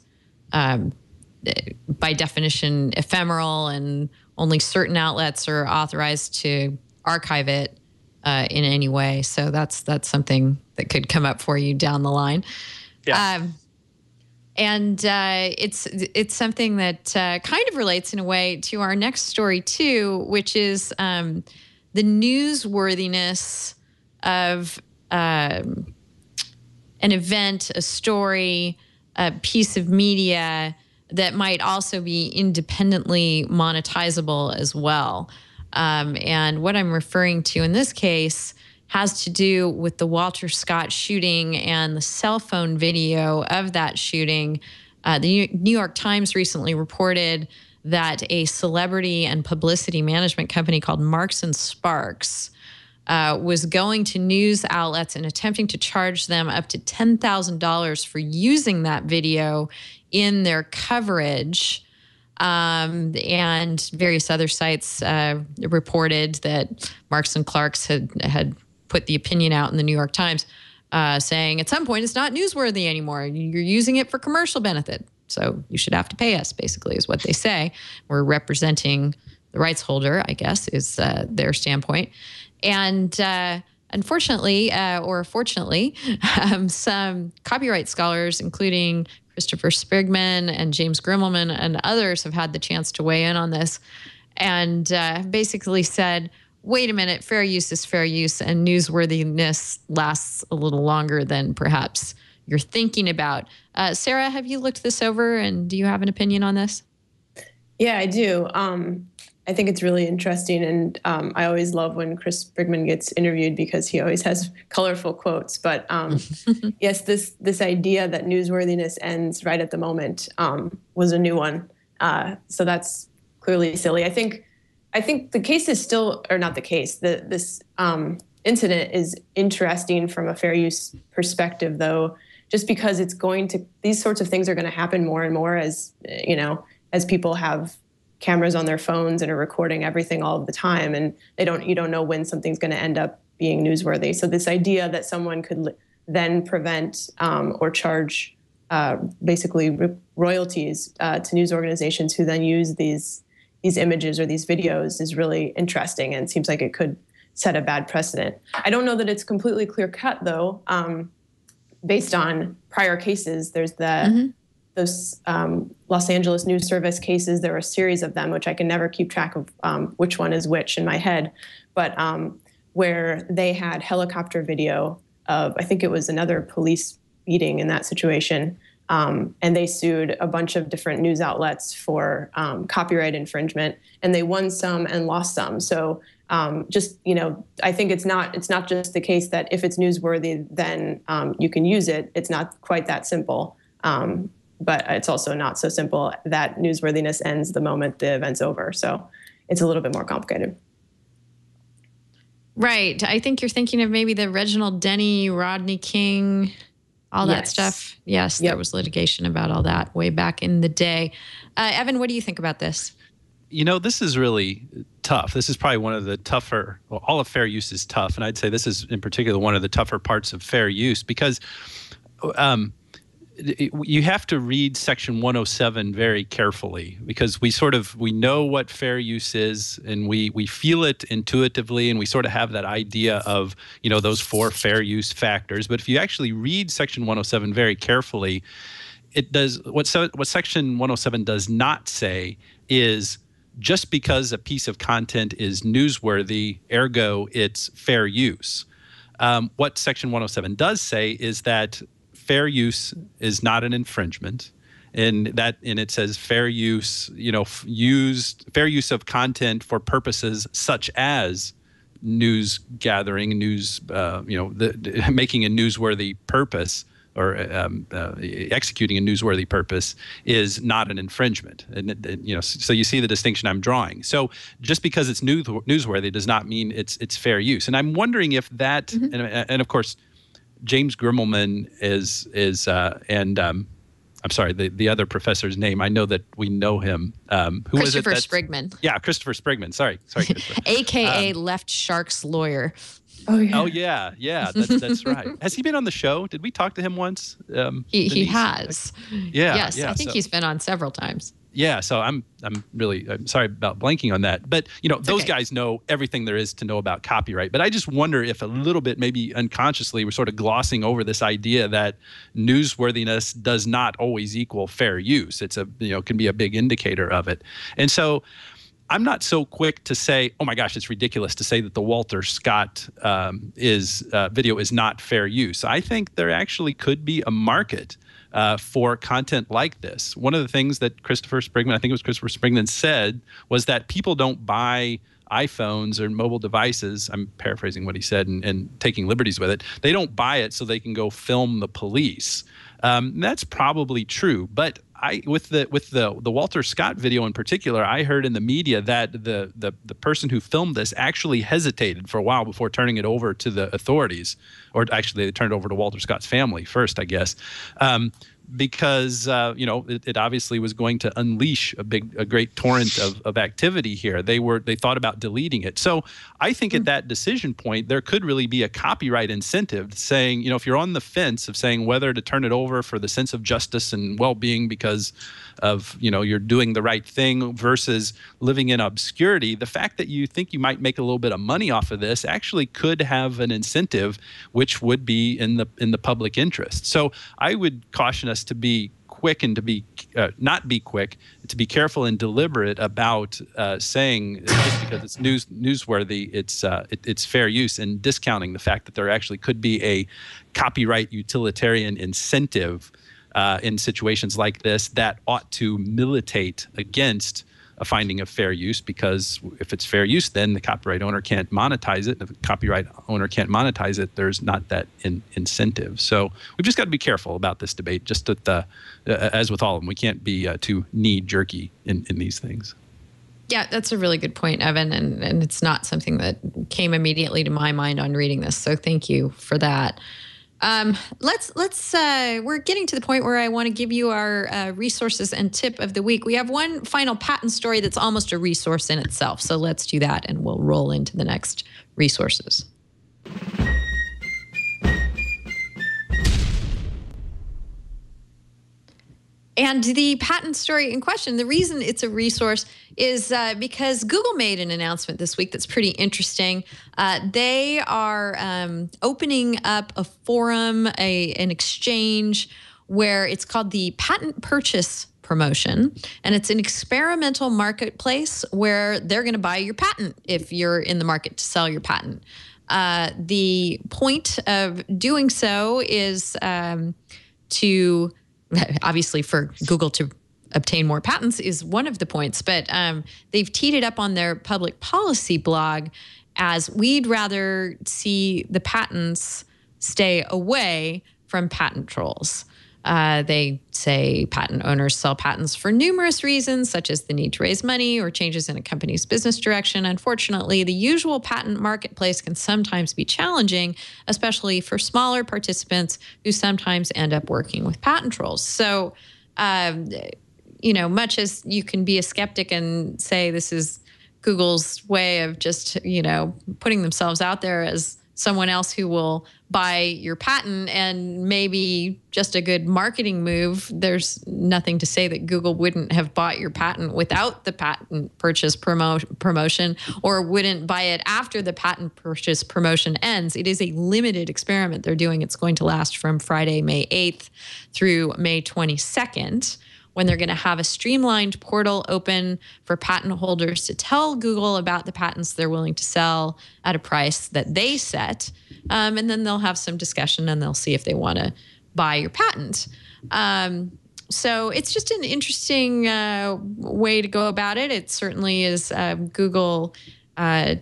by definition ephemeral and only certain outlets are authorized to archive it in any way. So that's something that could come up for you down the line. Yeah. And it's something that kind of relates in a way to our next story too, which is the newsworthiness of an event, a story, a piece of media that might also be independently monetizable as well. And what I'm referring to in this case has to do with the Walter Scott shooting and the cell phone video of that shooting. The New York Times recently reported that a celebrity and publicity management company called Marks and Sparks was going to news outlets and attempting to charge them up to $10,000 for using that video in their coverage. And various other sites reported that Marks and Clarks had put the opinion out in the New York Times saying at some point it's not newsworthy anymore. You're using it for commercial benefit. So you should have to pay us, basically, is what they say. We're representing the rights holder, I guess, is their standpoint. And unfortunately, or fortunately, some copyright scholars, including Christopher Sprigman and James Grimmelman and others, have had the chance to weigh in on this and basically said, wait a minute, fair use is fair use, and newsworthiness lasts a little longer than perhaps you're thinking about. Sarah, have you looked this over, and do you have an opinion on this? Yeah, I do. I think it's really interesting, and I always love when Chris Sprigman gets interviewed because he always has colorful quotes. But yes, this idea that newsworthiness ends right at the moment was a new one. So that's clearly silly. I think the case is still, or not the case. This incident is interesting from a fair use perspective, though, just because these sorts of things are going to happen more and more as people have cameras on their phones and are recording everything all of the time, and you don't know when something's going to end up being newsworthy. So this idea that someone could then prevent or charge basically royalties to news organizations who then use these images or these videos is really interesting, and seems like it could set a bad precedent. I don't know that it's completely clear cut, though. Based on prior cases, there's those Los Angeles News Service cases. There are a series of them, which I can never keep track of which one is which in my head, but where they had helicopter video of, I think it was another police beating in that situation, and they sued a bunch of different news outlets for copyright infringement, and they won some and lost some. So I think it's not just the case that if it's newsworthy, then you can use it. It's not quite that simple. But it's also not so simple that newsworthiness ends the moment the event's over. So it's a little bit more complicated. Right. I think you're thinking of maybe the Reginald Denny, Rodney King, all that stuff. Yes, There was litigation about all that way back in the day. Evan, what do you think about this? This is really tough. This is probably one of the tougher, well, all of fair use is tough. And I'd say this is in particular one of the tougher parts of fair use because you have to read Section 107 very carefully because we know what fair use is, and we feel it intuitively, and we sort of have that idea of, those 4 fair use factors. But if you actually read Section 107 very carefully, it does what Section 107 does not say is just because a piece of content is newsworthy, ergo it's fair use. What Section 107 does say is that fair use is not an infringement, and it says fair use, fair use of content for purposes such as news gathering, making a newsworthy purpose or executing a newsworthy purpose is not an infringement, and so you see the distinction I'm drawing. So just because it's newsworthy does not mean it's fair use, and I'm wondering if that, and of course, James Grimmelman and I'm sorry, the other professor's name. I know that we know him. Who was it? Christopher Sprigman. Yeah, Christopher Sprigman. Sorry, Christopher. AKA Left Shark's lawyer. Oh yeah. Oh yeah. That's right. Has he been on the show? Did we talk to him once? He has. Yeah. Yes, I think he's been on several times. Yeah, so I'm sorry about blanking on that. But, those guys know everything there is to know about copyright. But I just wonder if a little bit, maybe unconsciously, we're sort of glossing over this idea that newsworthiness does not always equal fair use. It's can be a big indicator of it. And so I'm not so quick to say, oh my gosh, it's ridiculous to say that the Walter Scott video is not fair use. I think there actually could be a market for content like this. One of the things that Christopher Sprigman, I think it was Christopher Sprigman, said was that people don't buy iPhones or mobile devices. I'm paraphrasing what he said and taking liberties with it. They don't buy it so they can go film the police. That's probably true, but with the Walter Scott video in particular, I heard in the media that the person who filmed this actually hesitated for a while before turning it over to the authorities, or actually they turned it over to Walter Scott's family first, I guess, because it obviously was going to unleash a great torrent of activity here. They thought about deleting it. So I think at that decision point, there could really be a copyright incentive saying, if you're on the fence of saying whether to turn it over for the sense of justice and well-being because of, you're doing the right thing versus living in obscurity, the fact that you think you might make a little bit of money off of this actually could have an incentive which would be in the public interest. So I would caution us to be quick and to be not be quick, to be careful and deliberate about saying just because it's newsworthy, it's fair use, and discounting the fact that there actually could be a copyright utilitarian incentive in situations like this that ought to militate against a finding of fair use, because if it's fair use, then the copyright owner can't monetize it. If the copyright owner can't monetize it, there's not that incentive. So we've just got to be careful about this debate, just as with all of them. We can't be too knee-jerky in these things. Yeah, that's a really good point, Evan, and it's not something that came immediately to my mind on reading this, so thank you for that. We're getting to the point where I want to give you our resources and tip of the week. We have one final patent story that's almost a resource in itself. So let's do that and we'll roll into the next resources. And the patent story in question, the reason it's a resource is because Google made an announcement this week that's pretty interesting. They are opening up a forum, an exchange, where it's called the Patent Purchase Promotion. And it's an experimental marketplace where they're going to buy your patent if you're in the market to sell your patent. The point of doing so is to... obviously for Google to obtain more patents is one of the points, but they've teed it up on their public policy blog as we'd rather see the patents stay away from patent trolls. They say patent owners sell patents for numerous reasons, such as the need to raise money or changes in a company's business direction. Unfortunately, the usual patent marketplace can sometimes be challenging, especially for smaller participants who sometimes end up working with patent trolls. So, much as you can be a skeptic and say this is Google's way of just, putting themselves out there as someone else who will buy your patent and maybe just a good marketing move, there's nothing to say that Google wouldn't have bought your patent without the patent purchase promotion, or wouldn't buy it after the patent purchase promotion ends. It is a limited experiment they're doing. It's going to last from Friday, May 8th through May 22nd. When they're going to have a streamlined portal open for patent holders to tell Google about the patents they're willing to sell at a price that they set. And then they'll have some discussion and they'll see if they want to buy your patent. So it's just an interesting way to go about it. It certainly is Google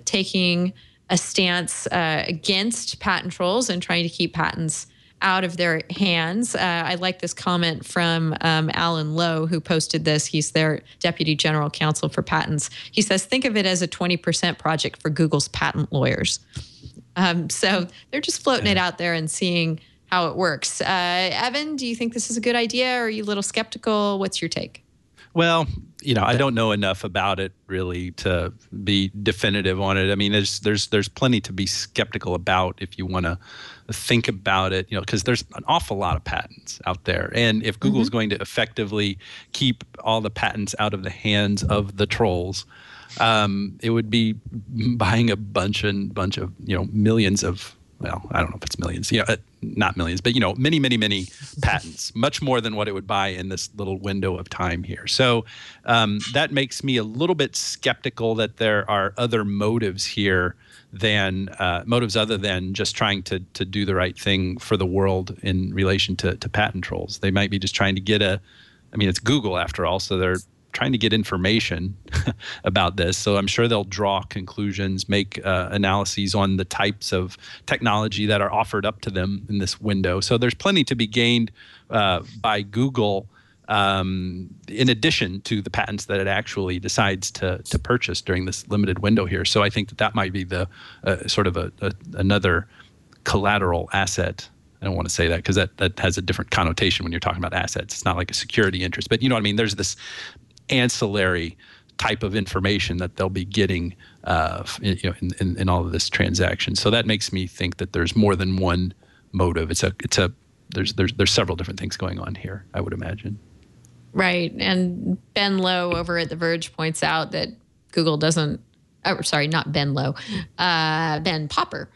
taking a stance against patent trolls and trying to keep patents out of their hands. I like this comment from Alan Lowe, who posted this. He's their Deputy General Counsel for Patents. He says, think of it as a 20% project for Google's patent lawyers. So they're just floating it out there and seeing how it works. Evan, do you think this is a good idea, or are you a little skeptical? What's your take? Well, I don't know enough about it really to be definitive on it. I mean, there's plenty to be skeptical about if you want to think about it, because there's an awful lot of patents out there. And if Google's going to effectively keep all the patents out of the hands of the trolls, it would be buying a bunch of, millions of, well, I don't know if it's millions, not millions, but, many, many, many patents, much more than what it would buy in this little window of time here. So that makes me a little bit skeptical that there are other motives here than motives other than just trying to do the right thing for the world in relation to patent trolls. They might be just trying to get it's Google after all, so they're trying to get information about this. So I'm sure they'll draw conclusions, make analyses on the types of technology that are offered up to them in this window. So there's plenty to be gained by Google in addition to the patents that it actually decides to purchase during this limited window here. So I think that might be the sort of another collateral asset. I don't want to say that because that has a different connotation when you're talking about assets. It's not like a security interest, but you know what I mean? There's this ancillary type of information that they'll be getting in all of this transaction. So that makes me think that there's more than one motive. There's several different things going on here, I would imagine. Right. And Ben Lowe over at The Verge points out that Google doesn't, not Ben Lowe, Ben Popper.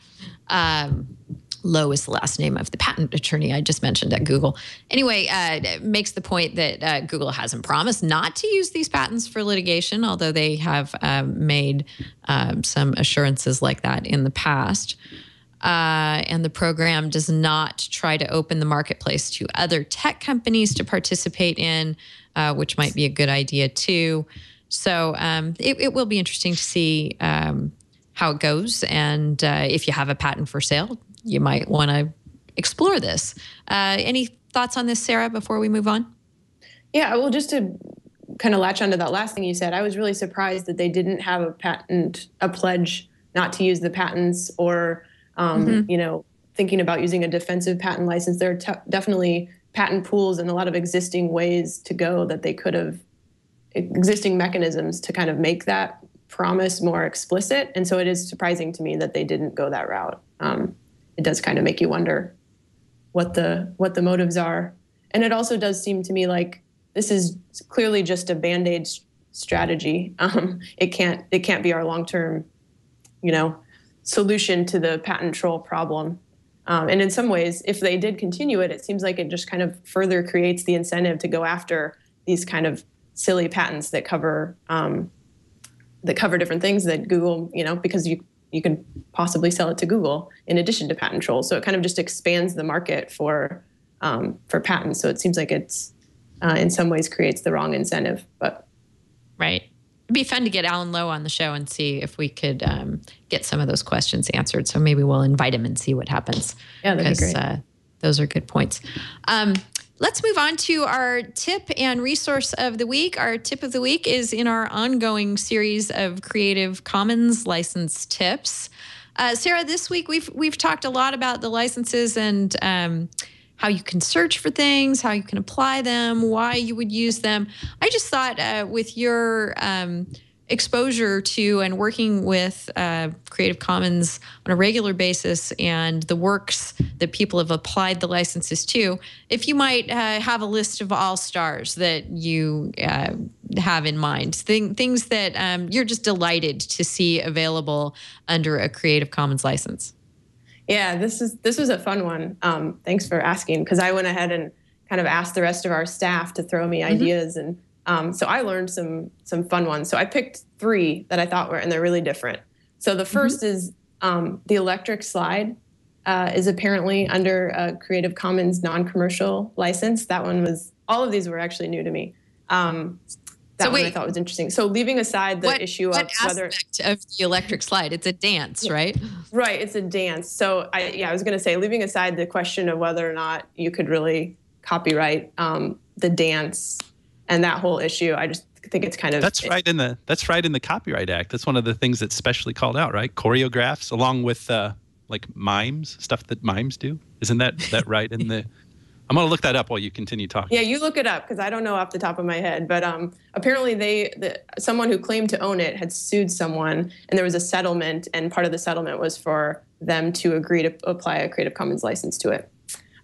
Lowe is the last name of the patent attorney I just mentioned at Google. Anyway, makes the point that Google hasn't promised not to use these patents for litigation, although they have made some assurances like that in the past. And the program does not try to open the marketplace to other tech companies to participate in, which might be a good idea too. So it will be interesting to see how it goes. And if you have a patent for sale, you might want to explore this. Any thoughts on this, Sarah, before we move on? Yeah, well, just to kind of latch onto that last thing you said, I was really surprised that they didn't have a pledge not to use the patents or thinking about using a defensive patent license. There are definitely patent pools and a lot of existing ways to go that they could have, existing mechanisms to kind of make that promise more explicit. And so it is surprising to me that they didn't go that route. It does kind of make you wonder what the motives are. And it also does seem to me like this is clearly just a Band-Aid strategy. It can't be our long-term, solution to the patent troll problem. And in some ways, if they did continue it, it seems like it just kind of further creates the incentive to go after these kind of silly patents that cover different things that Google, because you can possibly sell it to Google in addition to patent trolls. So it kind of just expands the market for patents. So it seems like it's in some ways creates the wrong incentive. But right. It'd be fun to get Alan Lowe on the show and see if we could get some of those questions answered. So maybe we'll invite him and see what happens. Yeah, that'd be great. Those are good points. Let's move on to our tip and resource of the week. Our tip of the week is in our ongoing series of Creative Commons license tips. Sarah, this week we've talked a lot about the licenses and how you can search for things, how you can apply them, why you would use them. I just thought with your exposure to and working with Creative Commons on a regular basis and the works that people have applied the licenses to, if you might have a list of all stars that you have in mind, things that you're just delighted to see available under a Creative Commons license. Yeah, this was a fun one. Thanks for asking, because I went ahead and kind of asked the rest of our staff to throw me ideas, and so I learned some fun ones. So I picked 3 that I thought were, and they're really different. So the first is the electric slide is apparently under a Creative Commons non-commercial license. That one was, all of these were actually new to me. That one I thought was interesting. So leaving aside the issue of whether... What aspect of the electric slide? It's a dance, right? Right, it's a dance. So I was going to say, leaving aside the question of whether or not you could really copyright the dance and that whole issue, I just think it's kind of... That's right in the Copyright Act. That's one of the things that's specially called out, right? Choreographs, along with like mimes, stuff that mimes do. Isn't that right in the... I'm going to look that up while you continue talking. Yeah, you look it up, because I don't know off the top of my head. But apparently someone who claimed to own it had sued someone, and there was a settlement, and part of the settlement was for them to agree to apply a Creative Commons license to it.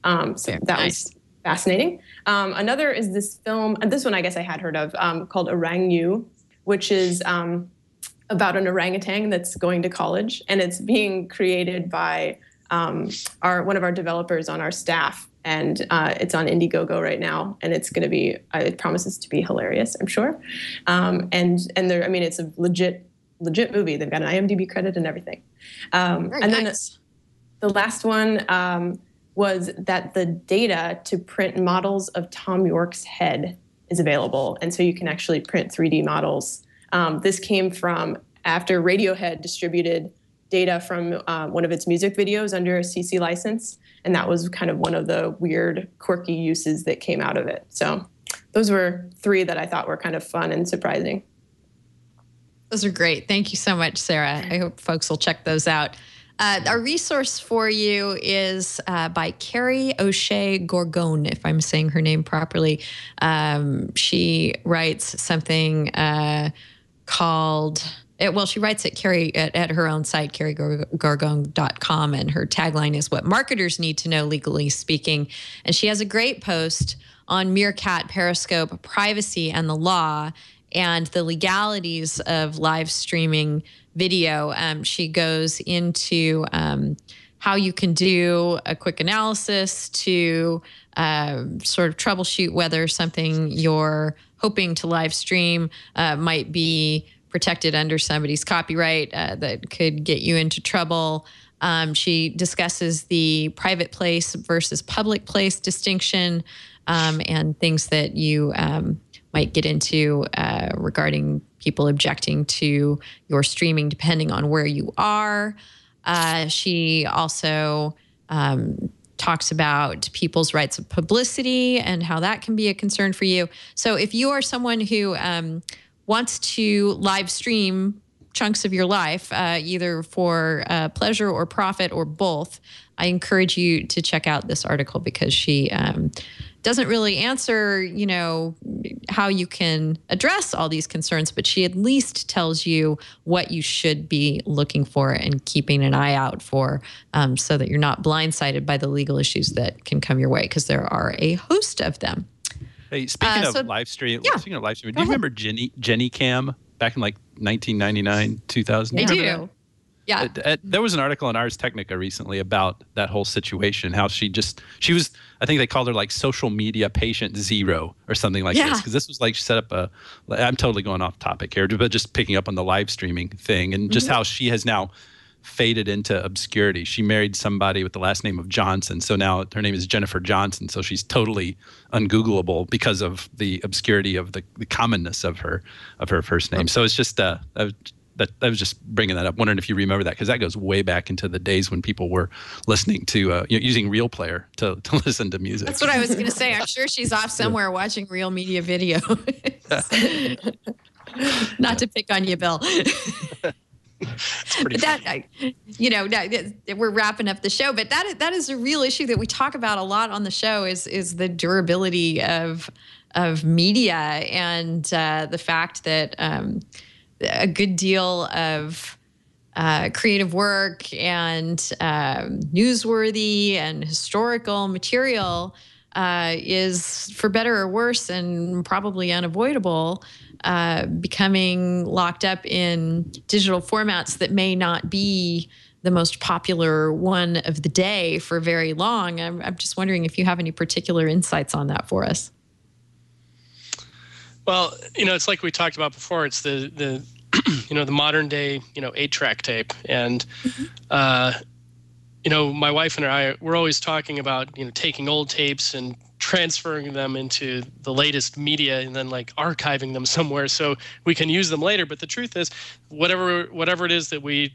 So that was fascinating. Another is this film, and this one I guess I had heard of, called Orang Yu, which is about an orangutan that's going to college, and it's being created by one of our developers on our staff. And it's on Indiegogo right now, and it's going to be, it promises to be hilarious, I'm sure. And there, I mean, it's a legit movie. They've got an IMDb credit and everything. And then the last one was that the data to print models of Tom York's head is available. And so you can actually print 3D models. This came from after Radiohead distributed data from one of its music videos under a CC license. And that was kind of one of the weird, quirky uses that came out of it. So those were 3 that I thought were kind of fun and surprising. Those are great. Thank you so much, Sarah. I hope folks will check those out. Our resource for you is by Carrie O'Shea Gorgon, if I'm saying her name properly. She writes something called, she writes at Carrie at her own site, carriegorgon.com, and her tagline is "What Marketers Need to Know Legally Speaking." And she has a great post on Meerkat, Periscope, privacy, and the law, and the legalities of live streaming video. She goes into how you can do a quick analysis to sort of troubleshoot whether something you're hoping to live stream might be protected under somebody's copyright that could get you into trouble. She discusses the private place versus public place distinction and things that you might get into regarding people objecting to your streaming depending on where you are. She also talks about people's rights of publicity and how that can be a concern for you. So if you are someone who wants to live stream chunks of your life, either for pleasure or profit or both, I encourage you to check out this article because she doesn't really answer, how you can address all these concerns, but she at least tells you what you should be looking for and keeping an eye out for, so that you're not blindsided by the legal issues that can come your way, because there are a host of them. Hey, speaking of live stream, do you remember Jenny Cam back in like 1999, 2000? I do. Yeah. There was an article in Ars Technica recently about that whole situation, how she was, I think they called her like social media patient 0 or something like this. Because this was like, she set up I'm totally going off topic here, but just picking up on the live streaming thing and just how she has now faded into obscurity. She married somebody with the last name of Johnson. So now her name is Jennifer Johnson. So she's totally ungoogleable because of the obscurity of the commonness of her first name. So it's just, I was just bringing that up, wondering if you remember that, because that goes way back into the days when people were listening to, using Real Player to listen to music. That's what I was going to say. I'm sure she's off somewhere watching Real Media Video. Not to pick on you, Bill. But we're wrapping up the show, but that is a real issue that we talk about a lot on the show is the durability of media and the fact that a good deal of creative work and newsworthy and historical material is, for better or worse, and probably unavoidable, becoming locked up in digital formats that may not be the most popular one of the day for very long. I'm just wondering if you have any particular insights on that for us. Well, it's like we talked about before. It's the the modern day, 8-track tape. And, my wife and I, we're always talking about, taking old tapes and transferring them into the latest media and then like archiving them somewhere so we can use them later. But the truth is, whatever it is that we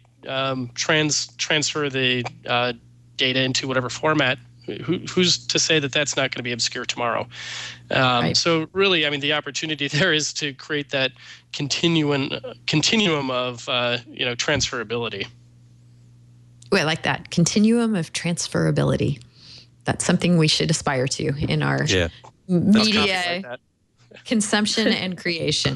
transfer the data into whatever format, who's to say that that's not going to be obscure tomorrow? Right. So really, the opportunity there is to create that continuum of transferability. Ooh, I like that continuum of transferability. That's something we should aspire to in our media consumption and creation.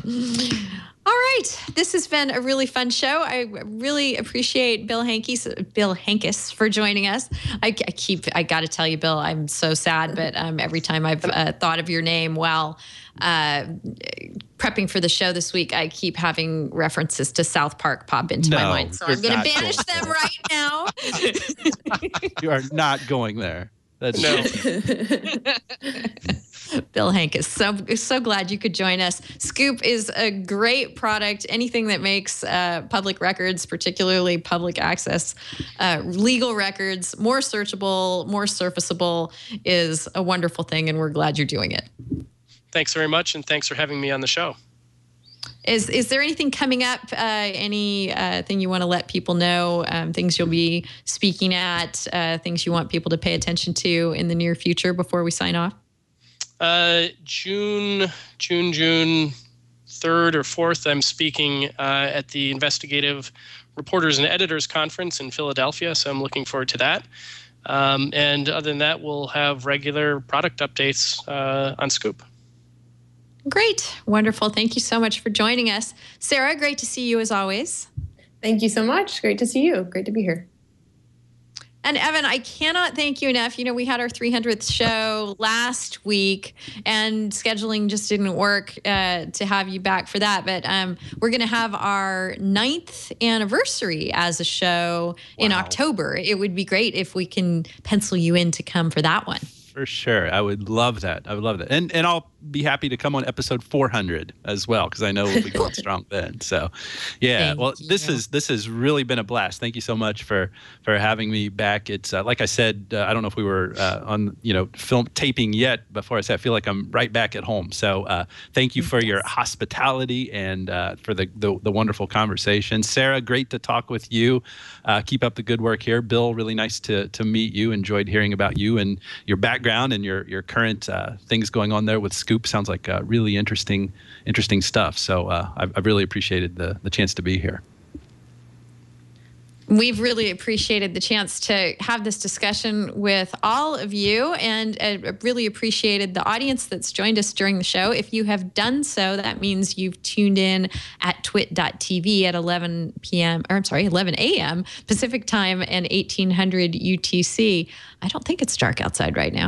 All right. This has been a really fun show. I really appreciate Bill Hankis for joining us. I got to tell you, Bill, I'm so sad, but every time I've thought of your name while prepping for the show this week, I keep having references to South Park pop into my mind. So I'm going to banish them right now. You are not going there. That's Bill Hankis, so glad you could join us. Scoop is a great product. Anything that makes public records, particularly public access, legal records, more searchable, more surfaceable is a wonderful thing, and we're glad you're doing it. Thanks very much, and thanks for having me on the show. Is there anything coming up, thing you want to let people know, things you'll be speaking at, things you want people to pay attention to in the near future before we sign off? June 3rd or 4th, I'm speaking at the Investigative Reporters and Editors Conference in Philadelphia, so I'm looking forward to that. And other than that, we'll have regular product updates on Scoop. Great. Wonderful. Thank you so much for joining us. Sarah, great to see you as always. Thank you so much. Great to see you. Great to be here. And Evan, I cannot thank you enough. You know, we had our 300th show last week and scheduling just didn't work to have you back for that. But we're going to have our 9th anniversary as a show in October. It would be great if we can pencil you in to come for that one. For sure. I would love that. I would love that. And I'll be happy to come on episode 400 as well, because I know we'll be going strong then. So, yeah. This has really been a blast. Thank you so much for having me back. It's like I said, I don't know if we were on film taping yet. Before I said, I feel like I'm right back at home. So thank you for your hospitality and for the wonderful conversation. Sarah, great to talk with you. Keep up the good work here. Bill, really nice to meet you. Enjoyed hearing about you and your background and your current things going on there with Scoop. Sounds like really interesting stuff. So I've really appreciated the chance to be here. We've really appreciated the chance to have this discussion with all of you, and really appreciated the audience that's joined us during the show. If you have done so, that means you've tuned in at twit.tv at 11 a.m. Pacific time and 1800 UTC. I don't think it's dark outside right now.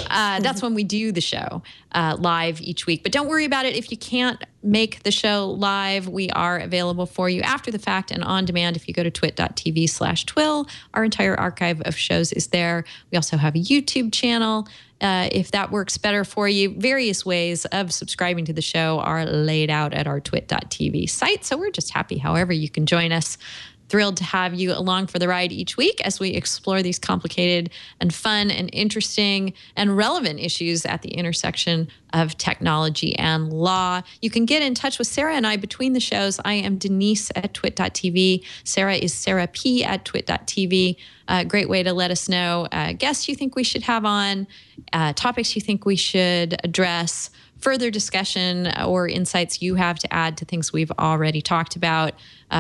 That's when we do the show live each week. But don't worry about it if you can't make the show live. We are available for you after the fact and on demand. If you go to twit.tv/TWiL, our entire archive of shows is there. We also have a YouTube channel. If that works better for you, various ways of subscribing to the show are laid out at our twit.tv site. So we're just happy however you can join us. Thrilled to have you along for the ride each week as we explore these complicated and fun and interesting and relevant issues at the intersection of technology and law. You can get in touch with Sarah and I between the shows. I am Denise at twit.tv. Sarah is Sarah P at twit.tv. Great way to let us know guests you think we should have on, topics you think we should address, further discussion or insights you have to add to things we've already talked about.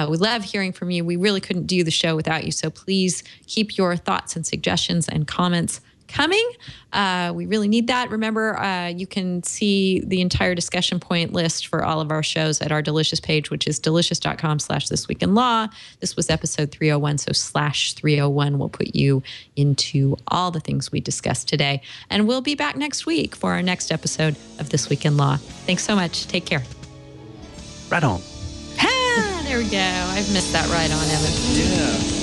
We love hearing from you. We really couldn't do the show without you. So please keep your thoughts and suggestions and comments coming. We really need that. Remember, you can see the entire discussion point list for all of our shows at our Delicious page, which is delicious.com/thisweekinlaw. This was episode 301, so /301 will put you into all the things we discussed today. And we'll be back next week for our next episode of This Week in Law. Thanks so much. Take care. Right on. There we go. I've missed that right on, Evan. Yeah.